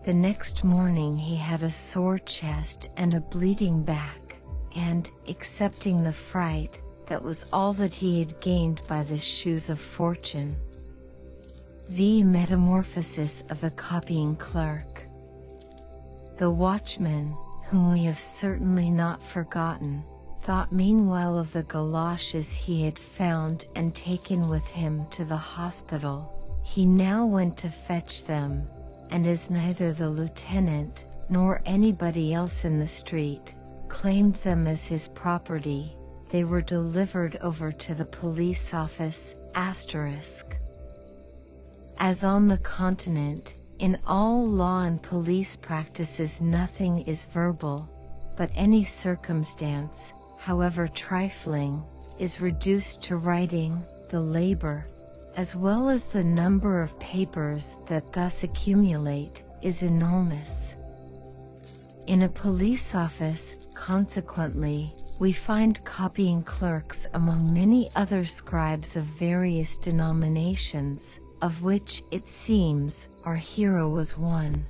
The next morning he had a sore chest and a bleeding back, and, excepting the fright, that was all that he had gained by the shoes of fortune. The metamorphosis of the copying clerk. The watchman, whom we have certainly not forgotten, thought meanwhile of the galoshes he had found and taken with him to the hospital. He now went to fetch them, and as neither the lieutenant nor anybody else in the street claimed them as his property, they were delivered over to the police office, **. As on the continent, in all law and police practices nothing is verbal, but any circumstance, however trifling, is reduced to writing. The labor, as well as the number of papers that thus accumulate, is enormous. In a police office, consequently, we find copying clerks among many other scribes of various denominations, of which, it seems, our hero was one.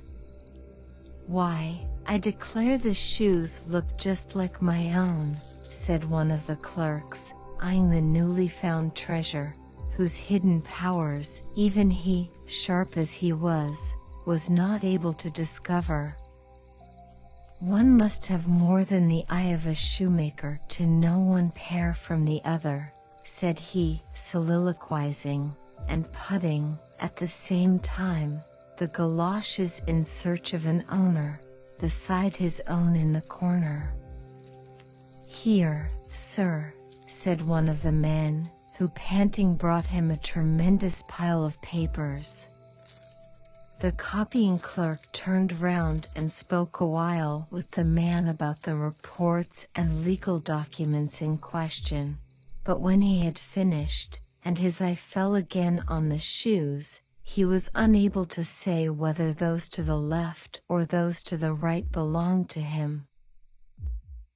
"Why, I declare the shoes look just like my own," said one of the clerks, eyeing the newly found treasure, whose hidden powers even he, sharp as he was not able to discover. "One must have more than the eye of a shoemaker to know one pair from the other," said he, soliloquizing, and putting, at the same time, the galoshes in search of an owner, beside his own in the corner. "Here, sir," said one of the men, who panting brought him a tremendous pile of papers. The copying clerk turned round and spoke a while with the man about the reports and legal documents in question, but when he had finished, and his eye fell again on the shoes, he was unable to say whether those to the left or those to the right belonged to him.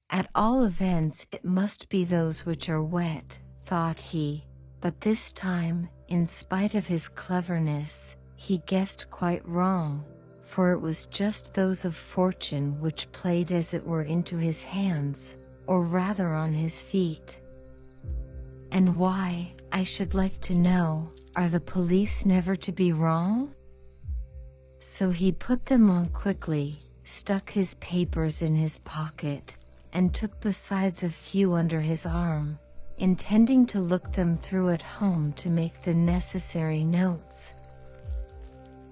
"At all events it must be those which are wet," thought he, but this time, in spite of his cleverness, he guessed quite wrong, for it was just those of fortune which played as it were into his hands, or rather on his feet. "And why, I should like to know, are the police never to be wrong?" So he put them on quickly, stuck his papers in his pocket, and took besides a few under his arm, intending to look them through at home to make the necessary notes.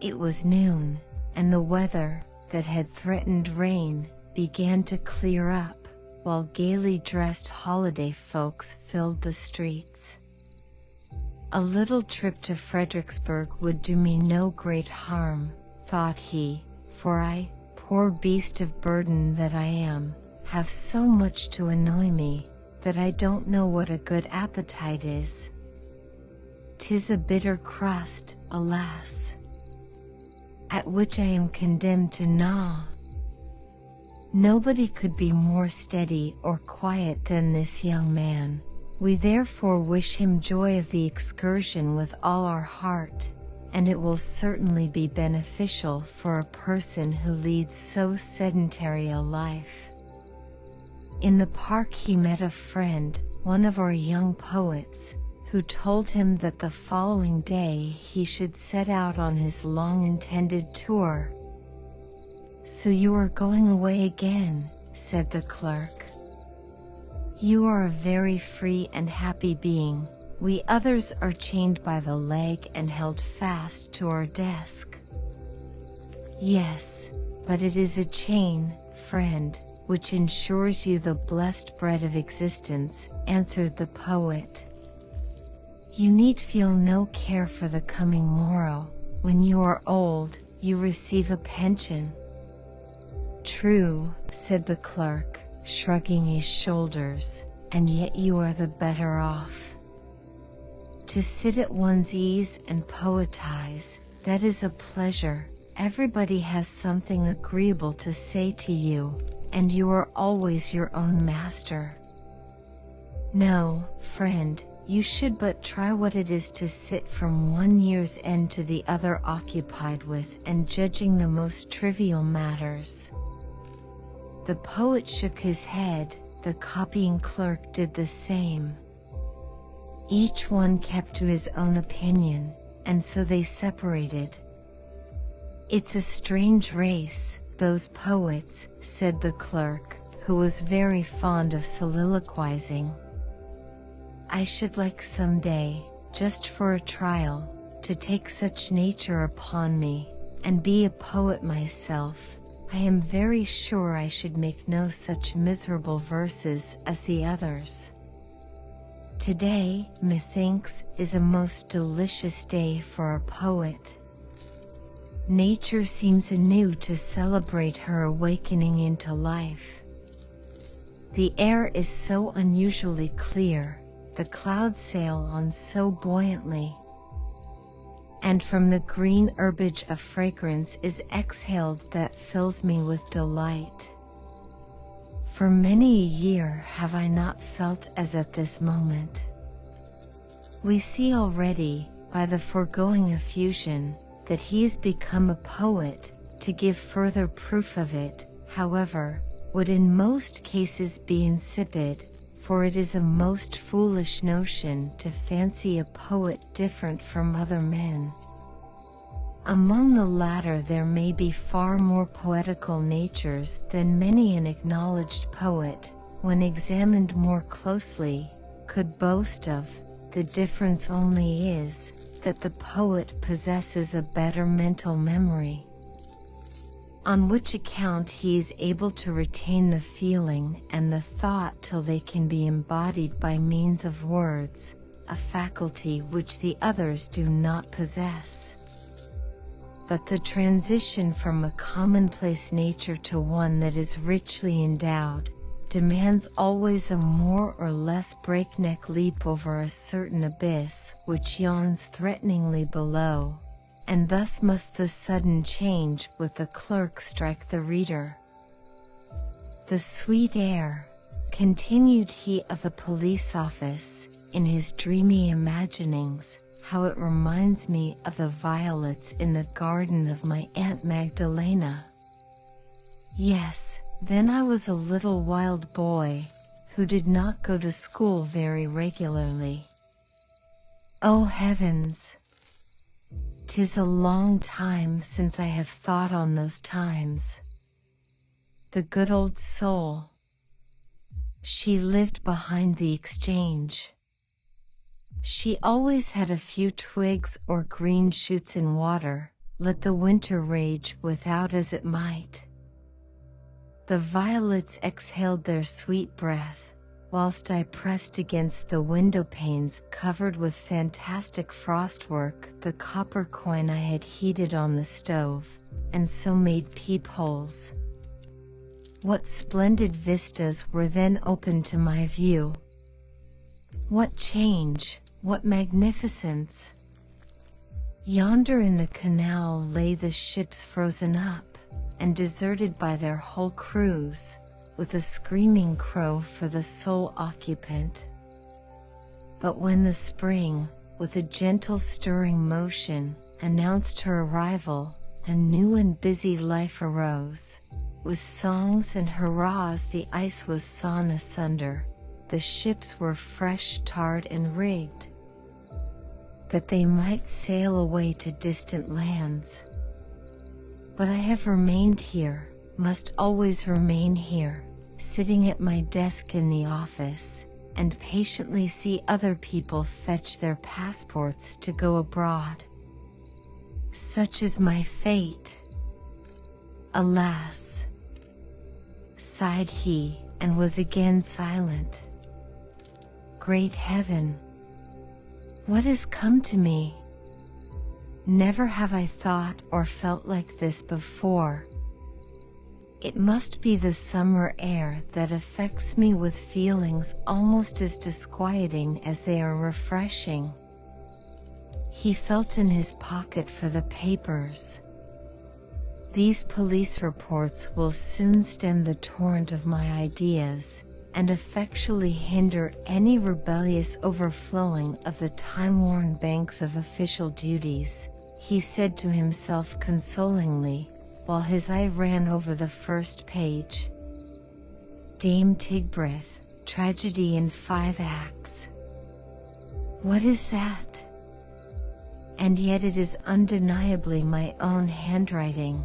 It was noon, and the weather, that had threatened rain, began to clear up, while gaily dressed holiday folks filled the streets. A little trip to Fredericksburg would do me no great harm, thought he, for I, poor beast of burden that I am, have so much to annoy me, that I don't know what a good appetite is. 'Tis a bitter crust, alas, at which I am condemned to gnaw. Nobody could be more steady or quiet than this young man. We therefore wish him joy of the excursion with all our heart, and it will certainly be beneficial for a person who leads so sedentary a life." In the park he met a friend, one of our young poets, who told him that the following day he should set out on his long-intended tour. "So you are going away again," said the clerk. "You are a very free and happy being. We others are chained by the leg and held fast to our desk." "Yes, but it is a chain, friend, which ensures you the blessed bread of existence," answered the poet. "You need feel no care for the coming morrow. When you are old, you receive a pension. "True," said the clerk, shrugging his shoulders, "and yet you are the better off. To sit at one's ease and poetize, that is a pleasure. Everybody has something agreeable to say to you, and you are always your own master. No, friend, you should but try what it is to sit from one year's end to the other occupied with and judging the most trivial matters." The poet shook his head, the copying clerk did the same. Each one kept to his own opinion, and so they separated. "It's a strange race, those poets," said the clerk, who was very fond of soliloquizing. "I should like some day, just for a trial, to take such nature upon me, and be a poet myself. I am very sure I should make no such miserable verses as the others. Today, methinks, is a most delicious day for a poet. Nature seems anew to celebrate her awakening into life. The air is so unusually clear, the clouds sail on so buoyantly, and from the green herbage a fragrance is exhaled that fills me with delight. For many a year have I not felt as at this moment." We see already, by the foregoing effusion, that he is become a poet. To give further proof of it, however, would in most cases be insipid, for it is a most foolish notion to fancy a poet different from other men. Among the latter there may be far more poetical natures than many an acknowledged poet, when examined more closely, could boast of. The difference only is, that the poet possesses a better mental memory, on which account he is able to retain the feeling and the thought till they can be embodied by means of words, a faculty which the others do not possess. But the transition from a commonplace nature to one that is richly endowed, demands always a more or less breakneck leap over a certain abyss which yawns threateningly below, and thus must the sudden change with the clerk strike the reader. "The sweet air," continued he of the police office, in his dreamy imaginings, "how it reminds me of the violets in the garden of my Aunt Magdalena. Yes, then I was a little wild boy, who did not go to school very regularly. Oh heavens! 'Tis a long time since I have thought on those times. The good old soul! She lived behind the exchange. She always had a few twigs or green shoots in water, let the winter rage without as it might. The violets exhaled their sweet breath, whilst I pressed against the window panes covered with fantastic frostwork the copper coin I had heated on the stove, and so made peepholes. What splendid vistas were then open to my view! What change, what magnificence! Yonder in the canal lay the ships frozen up, and deserted by their whole crews, with a screaming crow for the sole occupant. But when the spring, with a gentle stirring motion, announced her arrival, a new and busy life arose. With songs and hurrahs the ice was sawn asunder, the ships were fresh tarred and rigged, that they might sail away to distant lands. But I have remained here, must always remain here, sitting at my desk in the office, and patiently see other people fetch their passports to go abroad. Such is my fate. Alas!" sighed he, and was again silent. Great heaven! What has come to me? Never have I thought or felt like this before. It must be the summer air that affects me with feelings almost as disquieting as they are refreshing. He felt in his pocket for the papers. These police reports will soon stem the torrent of my ideas, and effectually hinder any rebellious overflowing of the time-worn banks of official duties, he said to himself consolingly, while his eye ran over the first page. Dame Tigbrithe, Tragedy in 5 Acts. What is that? And yet it is undeniably my own handwriting.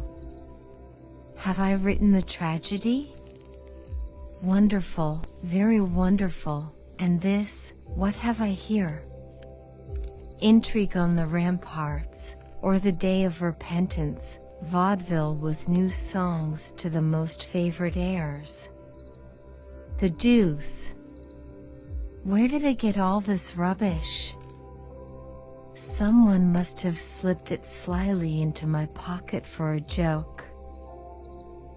Have I written the tragedy? Wonderful, very wonderful. And this, what have I here? Intrigue on the ramparts, or the day of repentance, vaudeville with new songs to the most favorite airs. The deuce! Where did I get all this rubbish? Someone must have slipped it slyly into my pocket for a joke.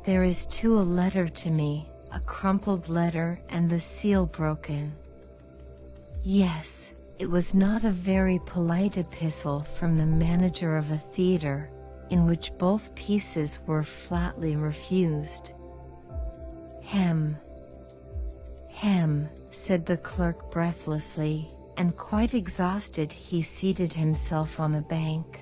There is too a letter to me, a crumpled letter and the seal broken. Yes, it was not a very polite epistle from the manager of a theater, in which both pieces were flatly refused. Hem, said the clerk breathlessly, and quite exhausted he seated himself on a bank.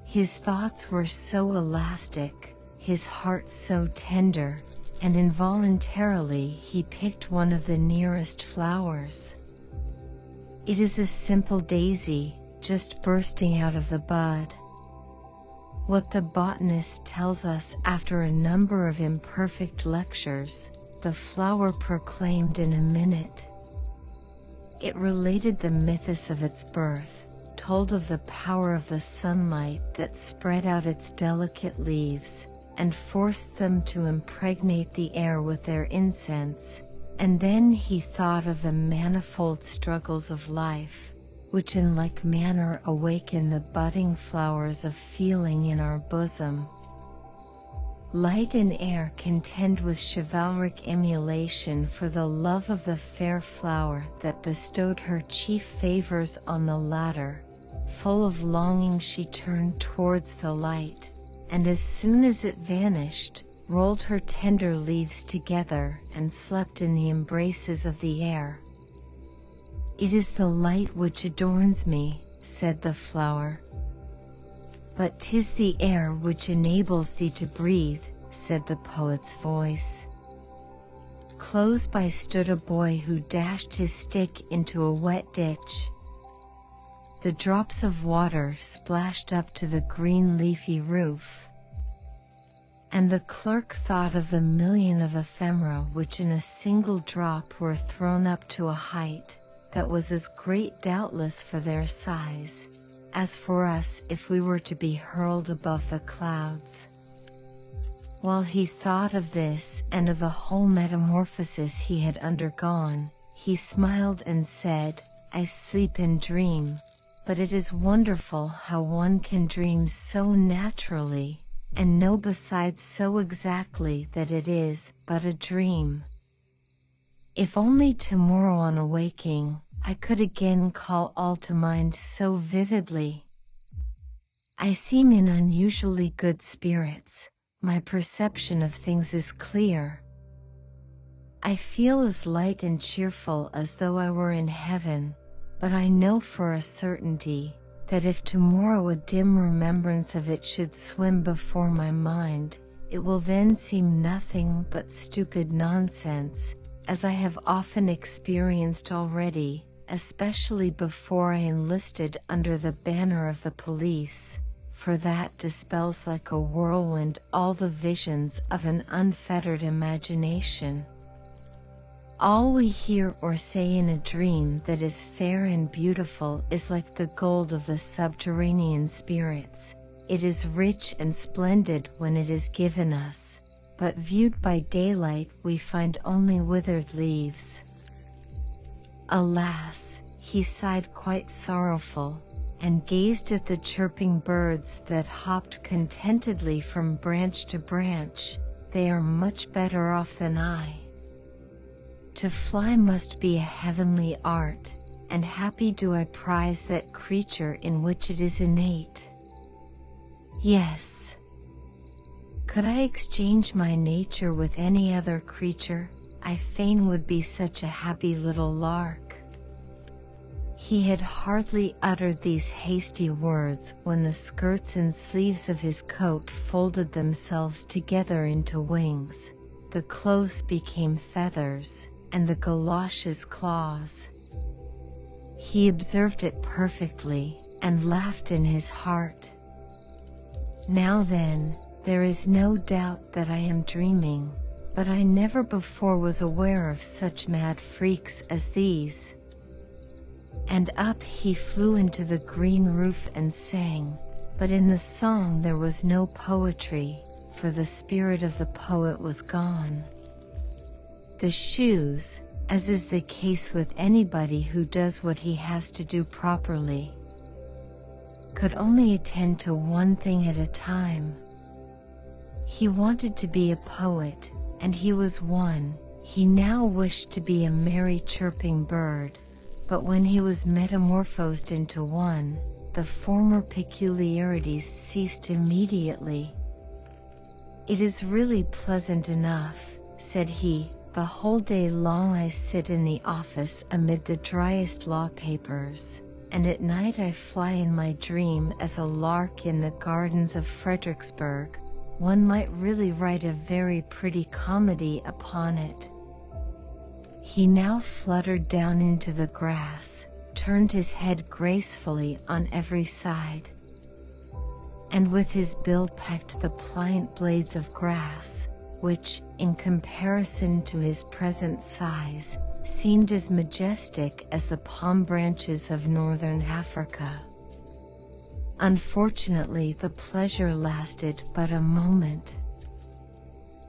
His thoughts were so elastic, his heart so tender, and involuntarily he picked one of the nearest flowers. It is a simple daisy, just bursting out of the bud. What the botanist tells us after a number of imperfect lectures, the flower proclaimed in a minute. It related the mythos of its birth, told of the power of the sunlight that spread out its delicate leaves, and forced them to impregnate the air with their incense, and then he thought of the manifold struggles of life, which in like manner awaken the budding flowers of feeling in our bosom. Light and air contend with chivalric emulation for the love of the fair flower that bestowed her chief favors on the latter. Full of longing she turned towards the light, and as soon as it vanished, rolled her tender leaves together and slept in the embraces of the air. It is the light which adorns me, said the flower. But 'tis the air which enables thee to breathe, said the poet's voice. Close by stood a boy who dashed his stick into a wet ditch. The drops of water splashed up to the green leafy roof. And the clerk thought of the million of ephemera which in a single drop were thrown up to a height that was as great doubtless for their size, as for us if we were to be hurled above the clouds. While he thought of this and of the whole metamorphosis he had undergone, he smiled and said, I sleep and dream. But it is wonderful how one can dream so naturally, and know besides so exactly that it is but a dream. If only tomorrow on awaking, I could again call all to mind so vividly. I seem in unusually good spirits, my perception of things is clear. I feel as light and cheerful as though I were in heaven. But I know for a certainty that if tomorrow a dim remembrance of it should swim before my mind, it will then seem nothing but stupid nonsense, as I have often experienced already, especially before I enlisted under the banner of the police, for that dispels like a whirlwind all the visions of an unfettered imagination. All we hear or say in a dream that is fair and beautiful is like the gold of the subterranean spirits. It is rich and splendid when it is given us, but viewed by daylight we find only withered leaves. Alas, he sighed quite sorrowful, and gazed at the chirping birds that hopped contentedly from branch to branch. They are much better off than I. To fly must be a heavenly art, and happy do I prize that creature in which it is innate. Yes. Could I exchange my nature with any other creature, I fain would be such a happy little lark. He had hardly uttered these hasty words when the skirts and sleeves of his coat folded themselves together into wings, the clothes became feathers, and the galoshes claws. He observed it perfectly, and laughed in his heart. Now then, there is no doubt that I am dreaming, but I never before was aware of such mad freaks as these. And up he flew into the green roof and sang, but in the song there was no poetry, for the spirit of the poet was gone. The shoes, as is the case with anybody who does what he has to do properly, could only attend to one thing at a time. He wanted to be a poet, and he was one. He now wished to be a merry chirping bird, but when he was metamorphosed into one, the former peculiarities ceased immediately. "It is really pleasant enough," said he. "The whole day long I sit in the office amid the driest law papers, and at night I fly in my dream as a lark in the gardens of Fredericksburg. One might really write a very pretty comedy upon it." He now fluttered down into the grass, turned his head gracefully on every side, and with his bill pecked the pliant blades of grass, which, in comparison to his present size, seemed as majestic as the palm branches of northern Africa. Unfortunately, the pleasure lasted but a moment.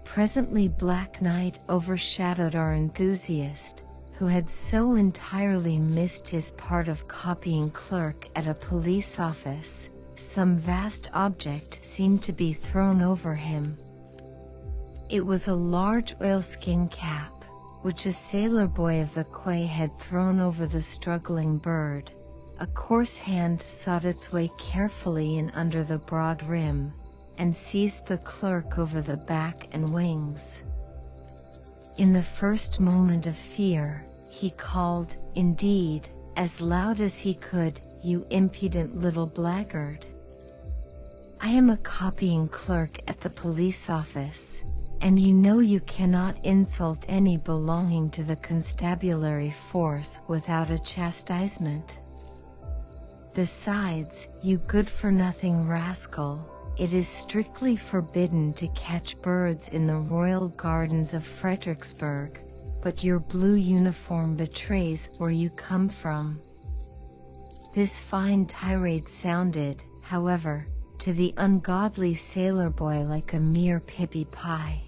Presently black night overshadowed our enthusiast, who had so entirely missed his part of copying clerk at a police office. Some vast object seemed to be thrown over him. It was a large oilskin cap, which a sailor boy of the quay had thrown over the struggling bird. A coarse hand sought its way carefully in under the broad rim, and seized the clerk over the back and wings. In the first moment of fear, he called, indeed, as loud as he could, "You impudent little blackguard! I am a copying clerk at the police office, and you know you cannot insult any belonging to the constabulary force without a chastisement. Besides, you good-for-nothing rascal, it is strictly forbidden to catch birds in the royal gardens of Fredericksburg, but your blue uniform betrays where you come from." This fine tirade sounded, however, to the ungodly sailor boy like a mere pippy pie.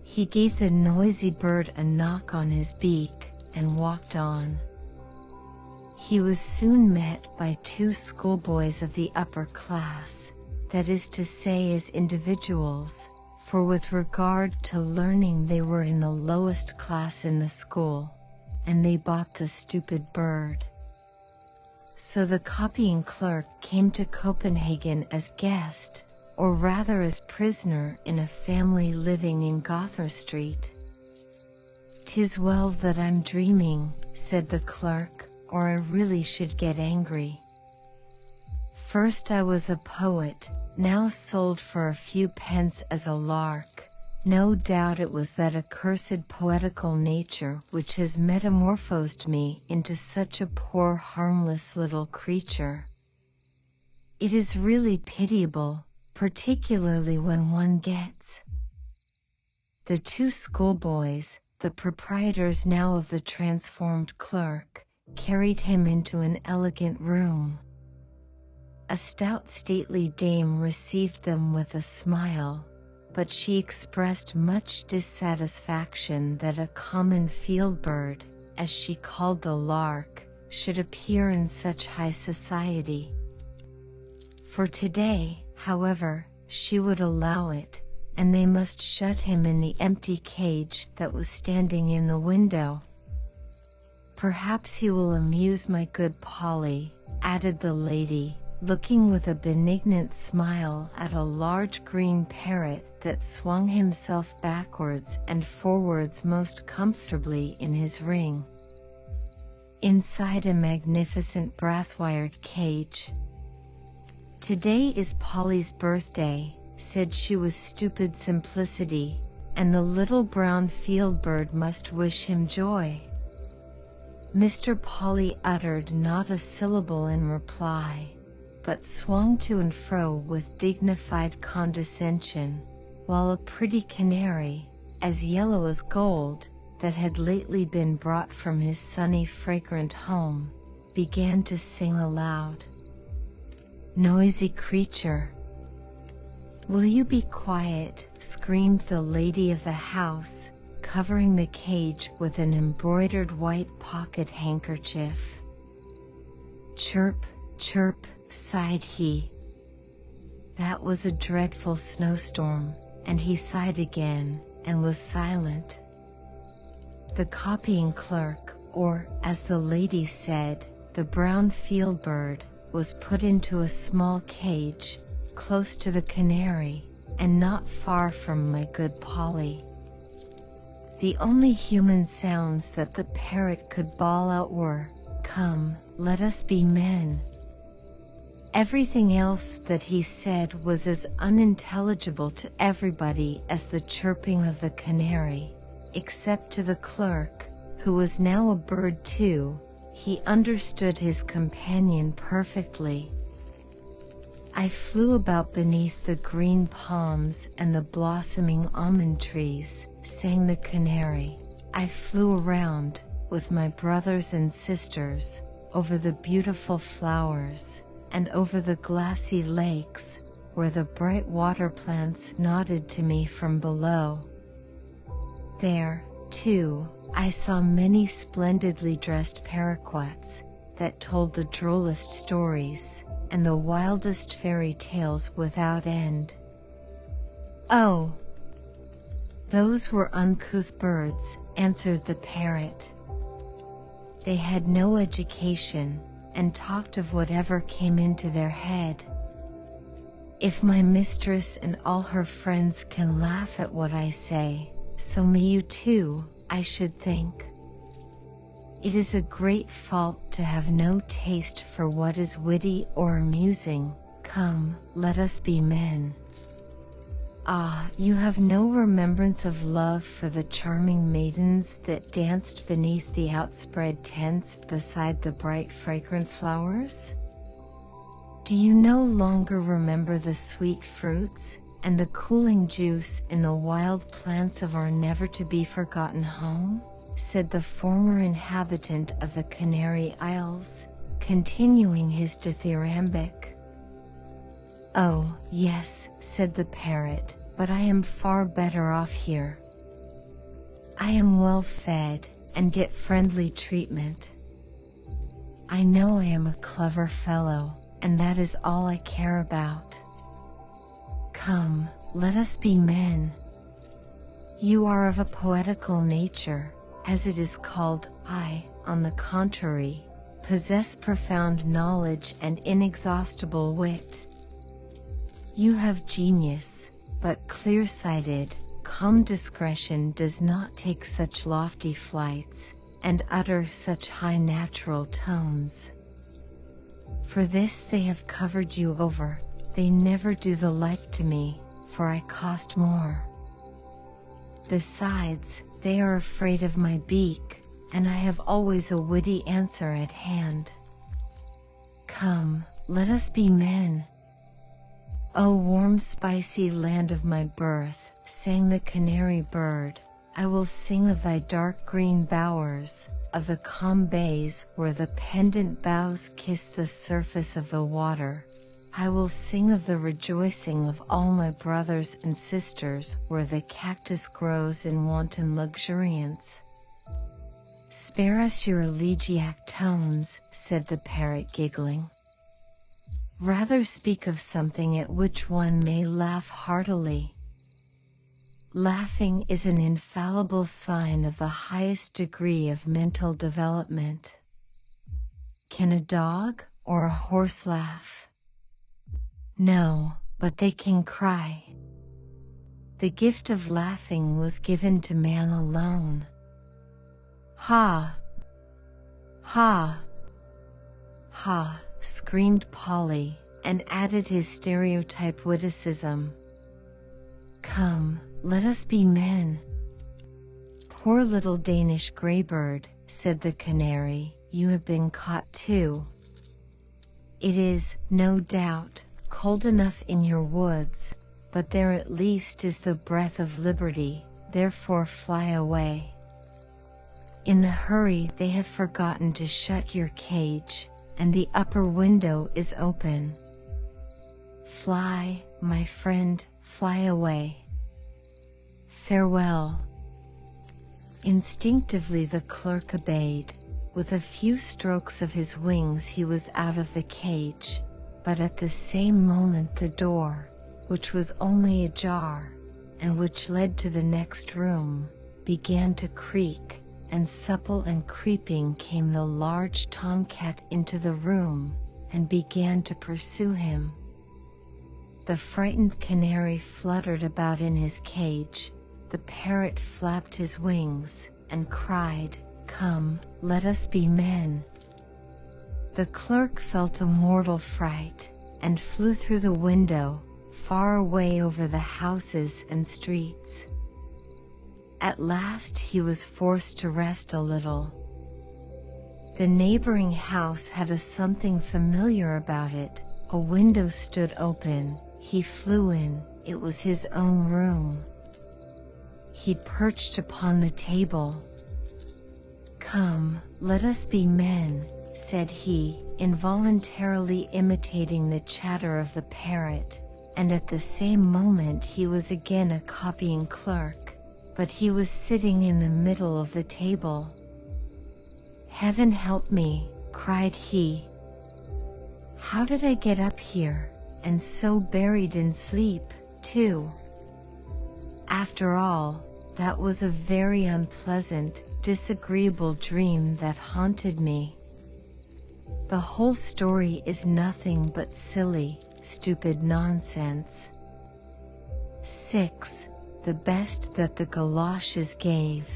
He gave the noisy bird a knock on his beak, and walked on. He was soon met by two schoolboys of the upper class, that is to say as individuals, for with regard to learning they were in the lowest class in the school, and they bought the stupid bird. So the copying clerk came to Copenhagen as guest, or rather as prisoner in a family living in Gother Street. "'Tis well that I'm dreaming," said the clerk, "or I really should get angry. First I was a poet, now sold for a few pence as a lark. No doubt it was that accursed poetical nature which has metamorphosed me into such a poor harmless little creature. It is really pitiable, particularly when one gets—" The two schoolboys, the proprietors now of the transformed clerk, carried him into an elegant room. A stout stately dame received them with a smile, but she expressed much dissatisfaction that a common field bird, as she called the lark, should appear in such high society. For today, however, she would allow it, and they must shut him in the empty cage that was standing in the window. "Perhaps he will amuse my good Polly," added the lady, looking with a benignant smile at a large green parrot that swung himself backwards and forwards most comfortably in his ring, inside a magnificent brass-wired cage. "Today is Polly's birthday," said she with stupid simplicity, "and the little brown field bird must wish him joy." Mr. Polly uttered not a syllable in reply, but swung to and fro with dignified condescension, while a pretty canary, as yellow as gold, that had lately been brought from his sunny fragrant home, began to sing aloud. "Noisy creature! Will you be quiet?" screamed the lady of the house, covering the cage with an embroidered white pocket handkerchief. "Chirp, chirp," sighed he. That was a dreadful snowstorm, and he sighed again, and was silent. The copying clerk, or, as the lady said, the brown field bird, was put into a small cage, close to the canary, and not far from my good Polly. The only human sounds that the parrot could bawl out were, "Come, let us be men." Everything else that he said was as unintelligible to everybody as the chirping of the canary, except to the clerk, who was now a bird too. He understood his companion perfectly. "I flew about beneath the green palms and the blossoming almond trees," sang the canary. "I flew around, with my brothers and sisters, over the beautiful flowers, and over the glassy lakes, where the bright water plants nodded to me from below. There, too, I saw many splendidly dressed paroquets, that told the drollest stories, and the wildest fairy tales without end." "Oh, those were uncouth birds," answered the parrot. "They had no education, and talked of whatever came into their head. If my mistress and all her friends can laugh at what I say, so may you too, I should think. It is a great fault to have no taste for what is witty or amusing. Come, let us be men. Ah, you have no remembrance of love for the charming maidens that danced beneath the outspread tents beside the bright fragrant flowers? Do you no longer remember the sweet fruits and the cooling juice in the wild plants of our never-to-be-forgotten home?" said the former inhabitant of the Canary Isles, continuing his dithyrambic. "Oh, yes," said the parrot, "but I am far better off here. I am well fed, and get friendly treatment. I know I am a clever fellow, and that is all I care about. Come, let us be men. You are of a poetical nature, as it is called. I, on the contrary, possess profound knowledge and inexhaustible wit. You have genius, but clear-sighted, calm discretion does not take such lofty flights, and utter such high natural tones. For this they have covered you over. They never do the like to me, for I cost more. Besides, they are afraid of my beak, and I have always a witty answer at hand. Come, let us be men." "O warm spicy land of my birth," sang the canary bird, "I will sing of thy dark green bowers, of the calm bays where the pendant boughs kiss the surface of the water. I will sing of the rejoicing of all my brothers and sisters where the cactus grows in wanton luxuriance. "Spare us your elegiac tones," said the parrot, giggling. "Rather speak of something at which one may laugh heartily. Laughing is an infallible sign of the highest degree of mental development. Can a dog or a horse laugh? No, but they can cry. The gift of laughing was given to man alone." "Ha! Ha! Ha!" screamed Polly, and added his stereotype witticism. "Come, let us be men." "Poor little Danish graybird," said the canary, "you have been caught too. It is, no doubt, cold enough in your woods, but there at least is the breath of liberty, therefore fly away. In the hurry they have forgotten to shut your cage, and the upper window is open. Fly, my friend, fly away. Farewell." Instinctively the clerk obeyed. With a few strokes of his wings he was out of the cage, but at the same moment the door, which was only ajar, and which led to the next room, began to creak, and supple and creeping came the large tomcat into the room, and began to pursue him. The frightened canary fluttered about in his cage, the parrot flapped his wings, and cried, "Come, let us be men." The clerk felt a mortal fright, and flew through the window, far away over the houses and streets. At last he was forced to rest a little. The neighboring house had a something familiar about it. A window stood open. He flew in. It was his own room. He perched upon the table. "Come, let us be men," said he, involuntarily imitating the chatter of the parrot, and at the same moment he was again a copying clerk, but he was sitting in the middle of the table. "Heaven help me," cried he. "How did I get up here, and so buried in sleep, too? After all, that was a very unpleasant, disagreeable dream that haunted me. The whole story is nothing but silly, stupid nonsense." 6. The best that the galoshes gave.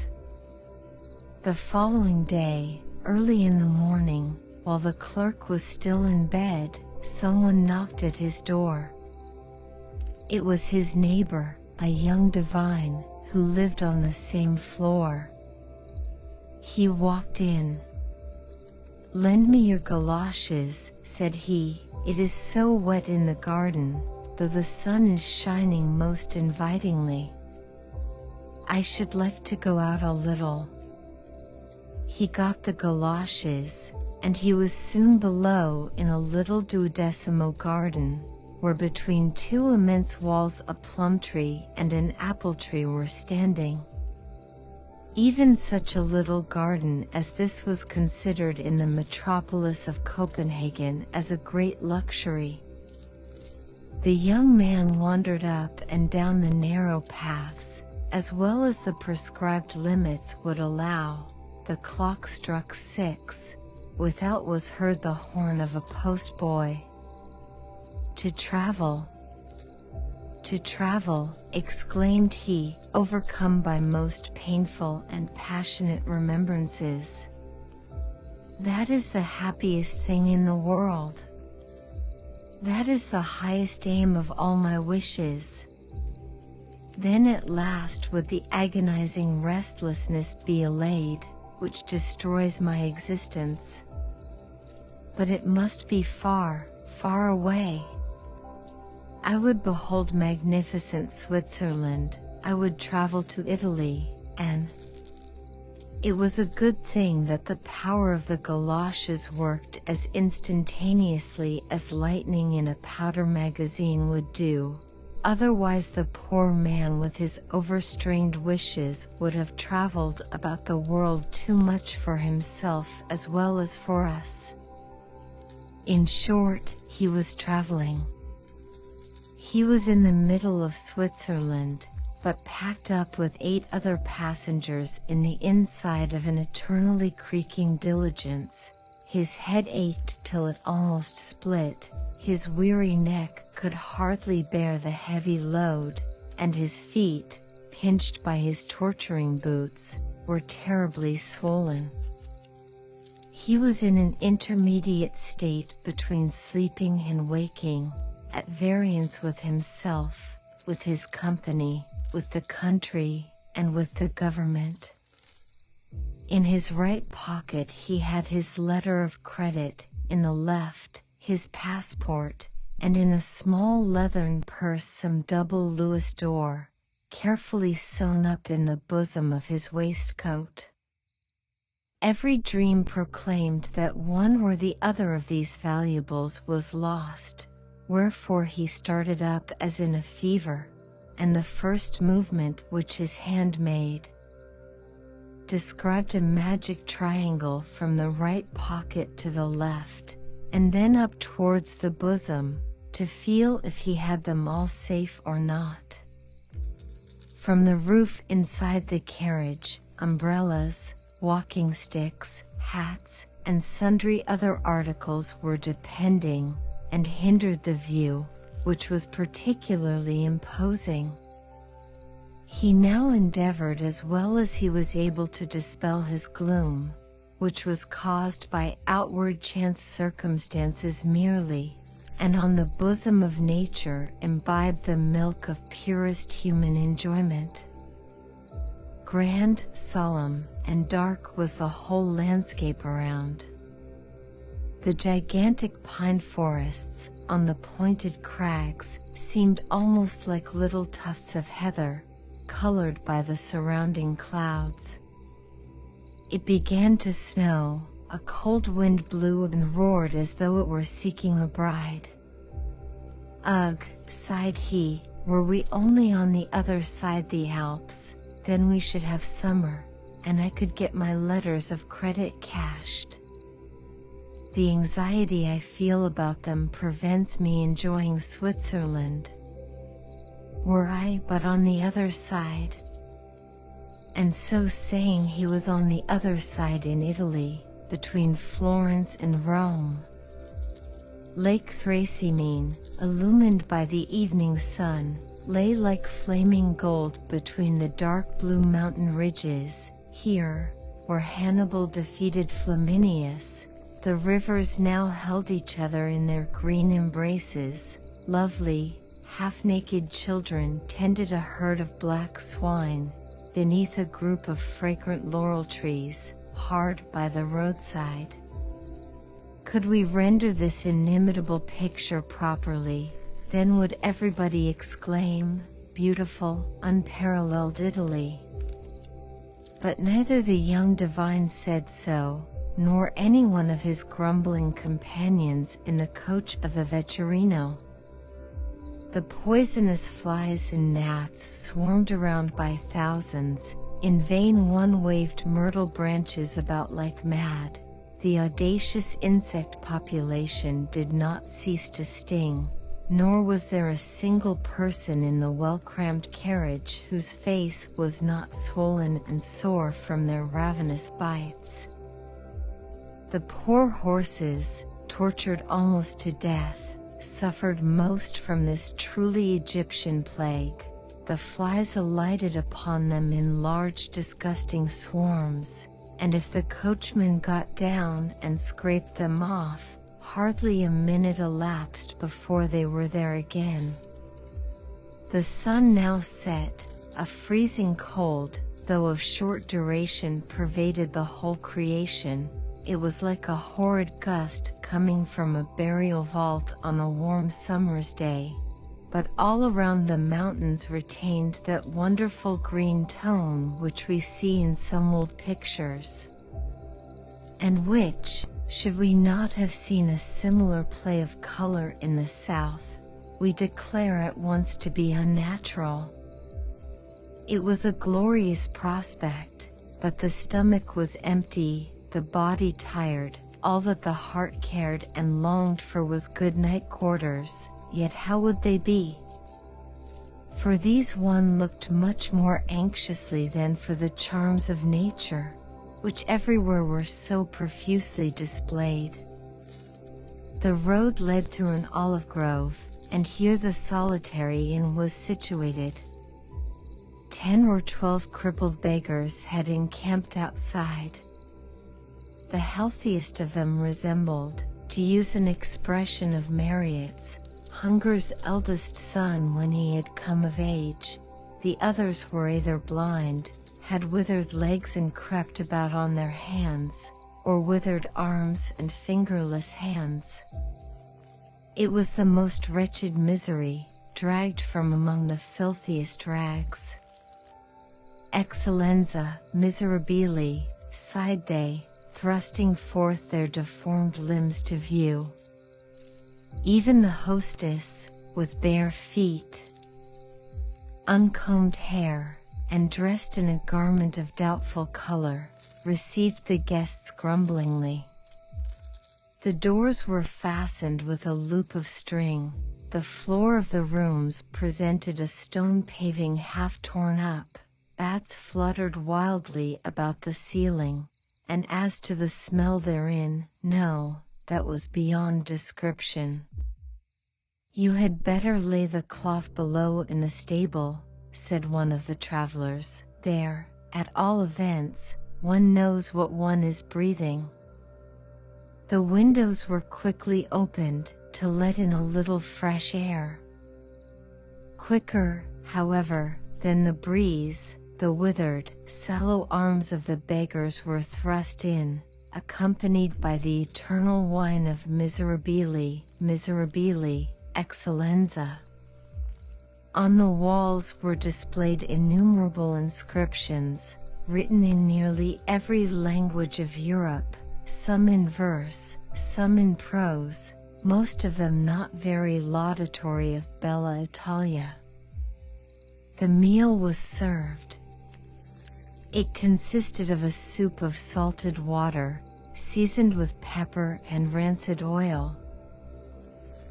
The following day, early in the morning, while the clerk was still in bed, someone knocked at his door. It was his neighbor, a young divine, who lived on the same floor. He walked in. "Lend me your galoshes," said he. "It is so wet in the garden, though the sun is shining most invitingly. I should like to go out a little." He got the galoshes, and he was soon below in a little duodecimo garden, where between two immense walls a plum tree and an apple tree were standing. Even such a little garden as this was considered in the metropolis of Copenhagen as a great luxury. The young man wandered up and down the narrow paths, as well as the prescribed limits would allow. The clock struck 6. Without was heard the horn of a postboy. "To travel! To travel!" exclaimed he, overcome by most painful and passionate remembrances. "That is the happiest thing in the world. That is the highest aim of all my wishes. Then at last would the agonizing restlessness be allayed, which destroys my existence. But it must be far, far away. I would behold magnificent Switzerland, I would travel to Italy, and—" It was a good thing that the power of the galoshes worked as instantaneously as lightning in a powder magazine would do, Otherwise the poor man with his overstrained wishes would have traveled about the world too much for himself as well as for us. In short, he was traveling. He was in the middle of Switzerland, but packed up with 8 other passengers in the inside of an eternally creaking diligence. His head ached till it almost split, his weary neck could hardly bear the heavy load, and his feet, pinched by his torturing boots, were terribly swollen. He was in an intermediate state between sleeping and waking, at variance with himself, with his company, with the country, and with the government. In his right pocket he had his letter of credit, in the left, his passport, and in a small leathern purse some double Louis d'Or, carefully sewn up in the bosom of his waistcoat. Every dream proclaimed that one or the other of these valuables was lost, wherefore he started up as in a fever, and the first movement which his hand made described a magic triangle from the right pocket to the left, and then up towards the bosom, to feel if he had them all safe or not. From the roof inside the carriage, umbrellas, walking sticks, hats, and sundry other articles were depending, and hindered the view, which was particularly imposing. He now endeavored as well as he was able to dispel his gloom, which was caused by outward chance circumstances merely, and on the bosom of nature imbibed the milk of purest human enjoyment. Grand, solemn, and dark was the whole landscape around. The gigantic pine forests on the pointed crags seemed almost like little tufts of heather, colored by the surrounding clouds. It began to snow, a cold wind blew and roared as though it were seeking a bride. Ugh, sighed he, were we only on the other side the Alps, then we should have summer, and I could get my letters of credit cashed. The anxiety I feel about them prevents me enjoying Switzerland. Were I but on the other side. And so saying he was on the other side in Italy, between Florence and Rome. Lake Thracymene, illumined by the evening sun, lay like flaming gold between the dark blue mountain ridges. Here, where Hannibal defeated Flaminius, the rivers now held each other in their green embraces. Lovely, half-naked children tended a herd of black swine, beneath a group of fragrant laurel trees, hard by the roadside. Could we render this inimitable picture properly, then would everybody exclaim, beautiful, unparalleled Italy. But neither the young divine said so, nor any one of his grumbling companions in the coach of the vetturino. The poisonous flies and gnats swarmed around by thousands. In vain one waved myrtle branches about like mad. The audacious insect population did not cease to sting, nor was there a single person in the well-crammed carriage whose face was not swollen and sore from their ravenous bites. The poor horses, tortured almost to death, suffered most from this truly Egyptian plague. The flies alighted upon them in large disgusting swarms, and if the coachman got down and scraped them off, hardly a minute elapsed before they were there again. The sun now set, a freezing cold, though of short duration, pervaded the whole creation. It was like a horrid gust coming from a burial vault on a warm summer's day, but all around the mountains retained that wonderful green tone which we see in some old pictures, and which, should we not have seen a similar play of color in the south, we declare at once to be unnatural. It was a glorious prospect, but the stomach was empty, the body tired. All that the heart cared and longed for was good night quarters, yet how would they be? For these one looked much more anxiously than for the charms of nature, which everywhere were so profusely displayed. The road led through an olive grove, and here the solitary inn was situated. 10 or 12 crippled beggars had encamped outside. The healthiest of them resembled, to use an expression of Marriott's, hunger's eldest son when he had come of age. The others were either blind, had withered legs and crept about on their hands, or withered arms and fingerless hands. It was the most wretched misery, dragged from among the filthiest rags. Excellenza, miserabili, sighed they, thrusting forth their deformed limbs to view. Even the hostess, with bare feet, uncombed hair, and dressed in a garment of doubtful color, received the guests grumblingly. The doors were fastened with a loop of string. The floor of the rooms presented a stone paving half torn up. Bats fluttered wildly about the ceiling, and as to the smell therein, no, that was beyond description. "You had better lay the cloth below in the stable," said one of the travelers. "There, at all events, one knows what one is breathing." The windows were quickly opened, to let in a little fresh air. Quicker, however, than the breeze, the withered, sallow arms of the beggars were thrust in, accompanied by the eternal whine of miserabili, miserabili, excellenza. On the walls were displayed innumerable inscriptions, written in nearly every language of Europe, some in verse, some in prose, most of them not very laudatory of Bella Italia. The meal was served. It consisted of a soup of salted water, seasoned with pepper and rancid oil.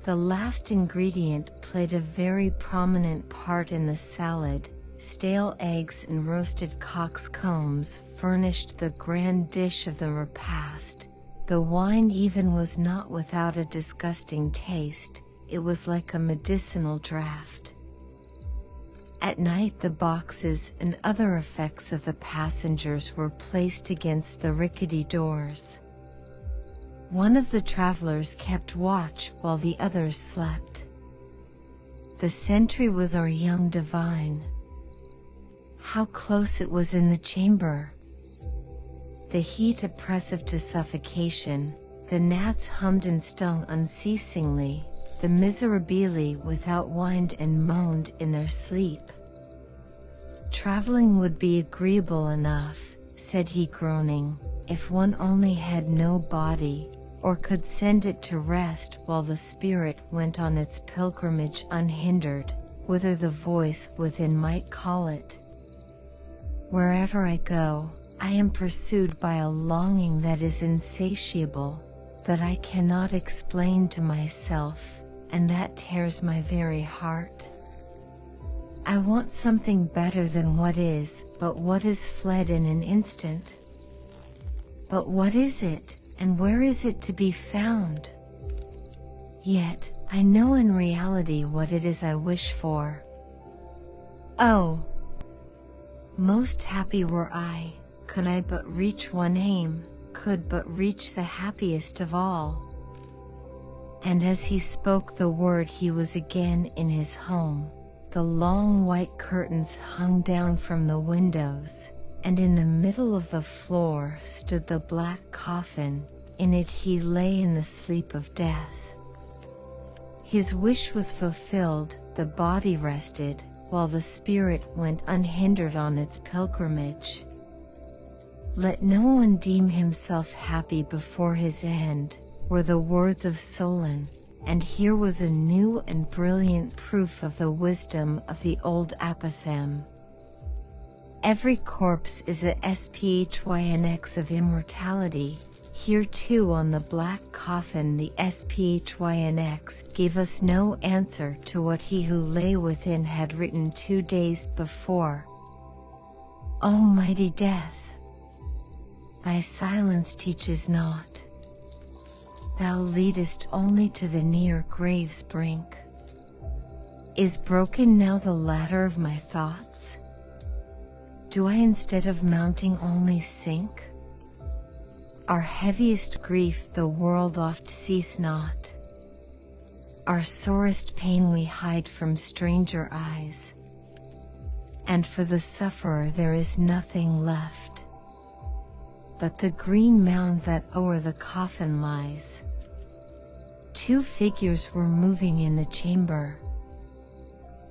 The last ingredient played a very prominent part in the salad. Stale eggs and roasted cock's combs furnished the grand dish of the repast. The wine even was not without a disgusting taste. It was like a medicinal draught. At night the boxes and other effects of the passengers were placed against the rickety doors. One of the travelers kept watch while the others slept. The sentry was our young divine. How close it was in the chamber! The heat oppressive to suffocation, the gnats hummed and stung unceasingly, the miserabili without whined and moaned in their sleep. "Traveling would be agreeable enough," said he groaning, "if one only had no body, or could send it to rest while the spirit went on its pilgrimage unhindered, whither the voice within might call it. Wherever I go, I am pursued by a longing that is insatiable, that I cannot explain to myself, and that tears my very heart. I want something better than what is, but what is fled in an instant. But what is it, and where is it to be found? Yet, I know in reality what it is I wish for. Oh! Most happy were I, could I but reach one aim, could but reach the happiest of all." And as he spoke the word he was again in his home. The long white curtains hung down from the windows, and in the middle of the floor stood the black coffin. In it he lay in the sleep of death. His wish was fulfilled, the body rested, while the spirit went unhindered on its pilgrimage. "Let no one deem himself happy before his end," were the words of Solon, and here was a new and brilliant proof of the wisdom of the old apothegm. Every corpse is a SPHYNX of immortality. Here too on the black coffin the SPHYNX gave us no answer to what he who lay within had written 2 days before. Almighty Death, thy silence teaches naught. Thou leadest only to the near grave's brink. Is broken now the ladder of my thoughts? Do I instead of mounting only sink? Our heaviest grief the world oft seeth not. Our sorest pain we hide from stranger eyes. And for the sufferer there is nothing left but the green mound that o'er the coffin lies. 2 figures were moving in the chamber.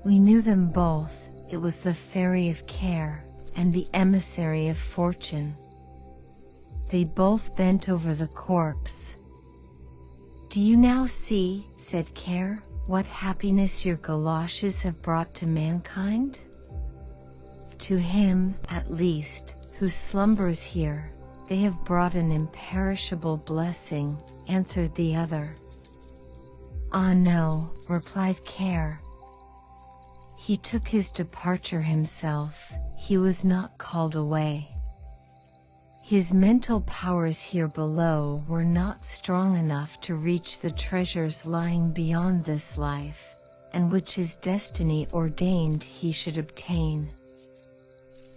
We knew them both, it was the Fairy of Care and the Emissary of Fortune. They both bent over the corpse. Do you now see, said Care, what happiness your galoshes have brought to mankind? To him, at least, who slumbers here, they have brought an imperishable blessing, answered the other. Ah no, replied Care. He took his departure himself, he was not called away. His mental powers here below were not strong enough to reach the treasures lying beyond this life, and which his destiny ordained he should obtain.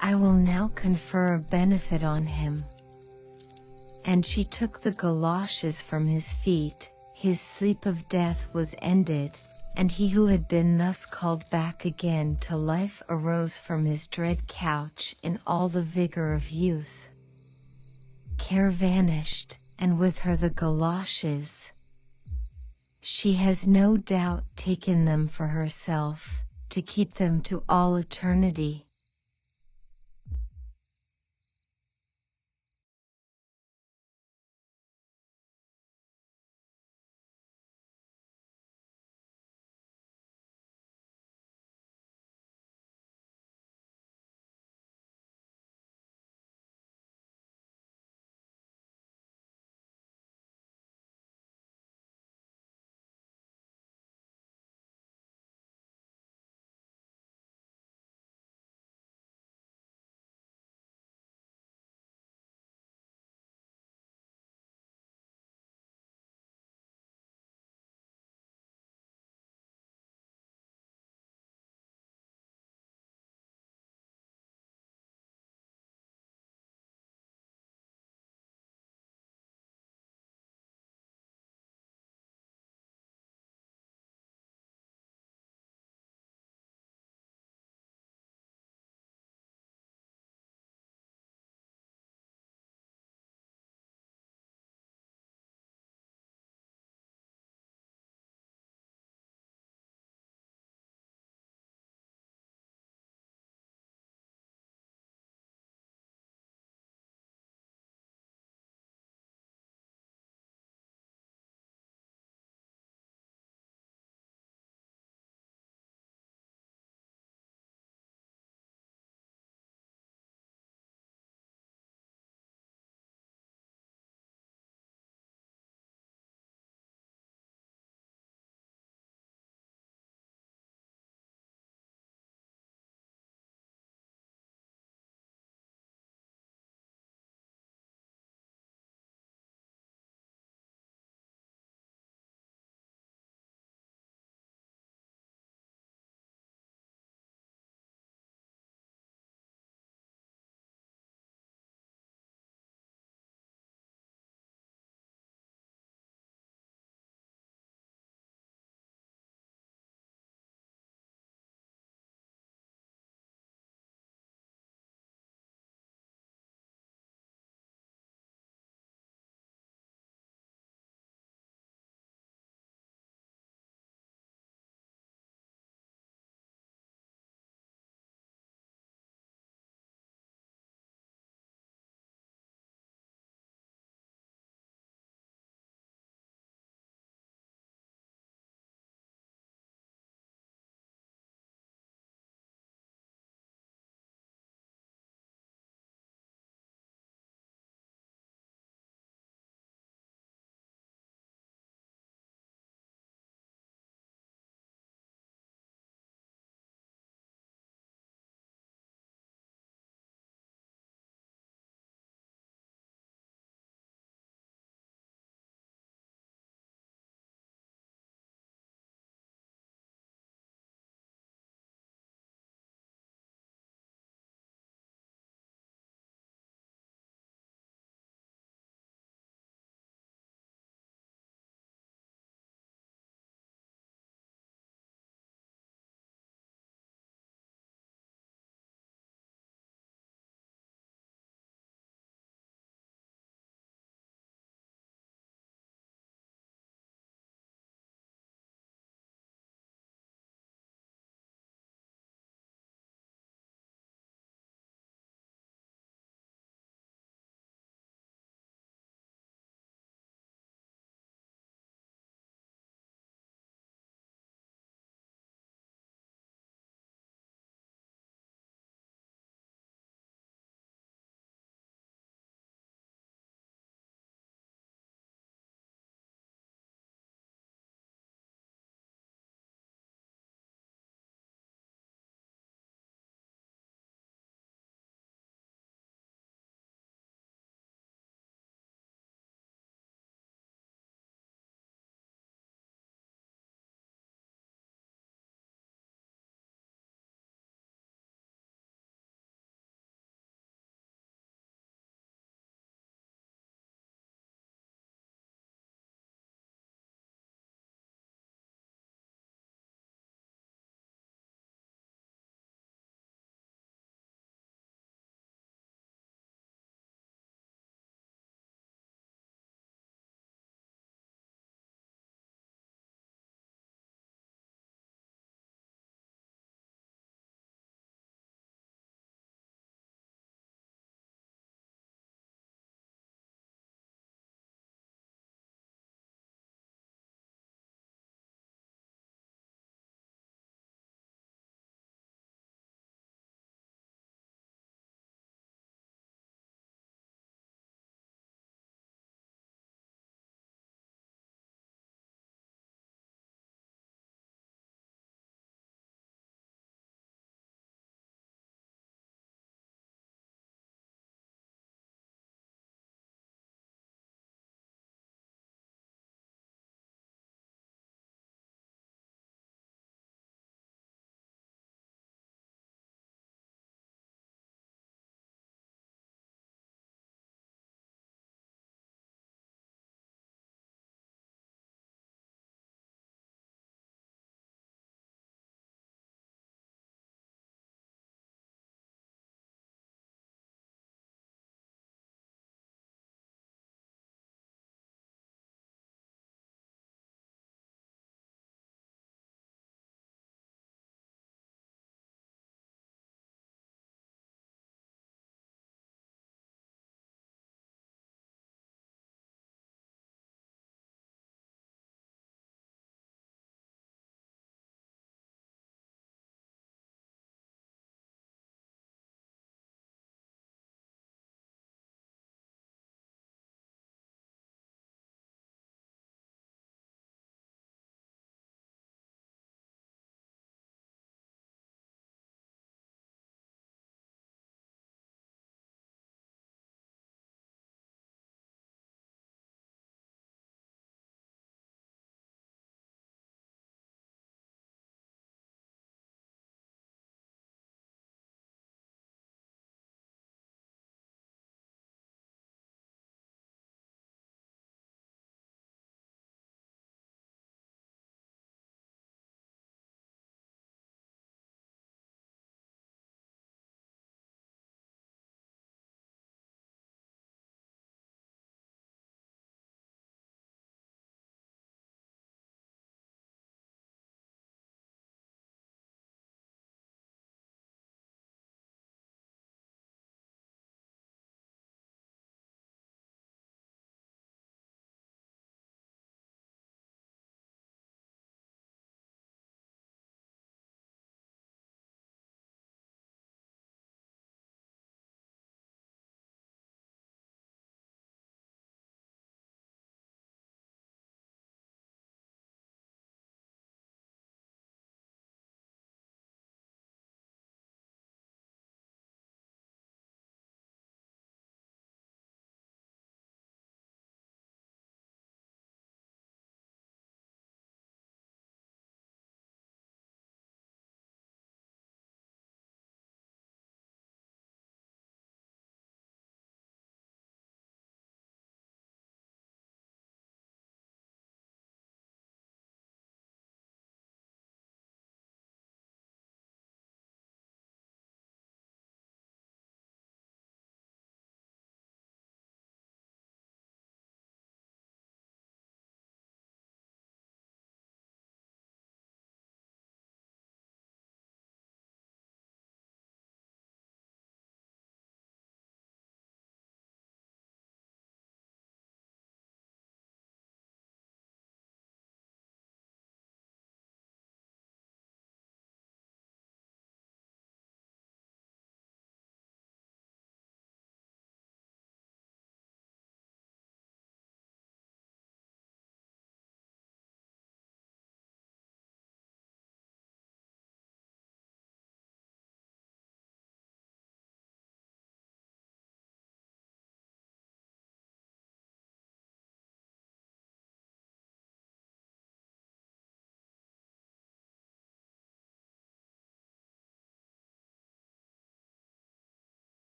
I will now confer a benefit on him. And she took the galoshes from his feet, his sleep of death was ended, and he who had been thus called back again to life arose from his dread couch in all the vigor of youth. Care vanished, and with her the galoshes. She has no doubt taken them for herself, to keep them to all eternity.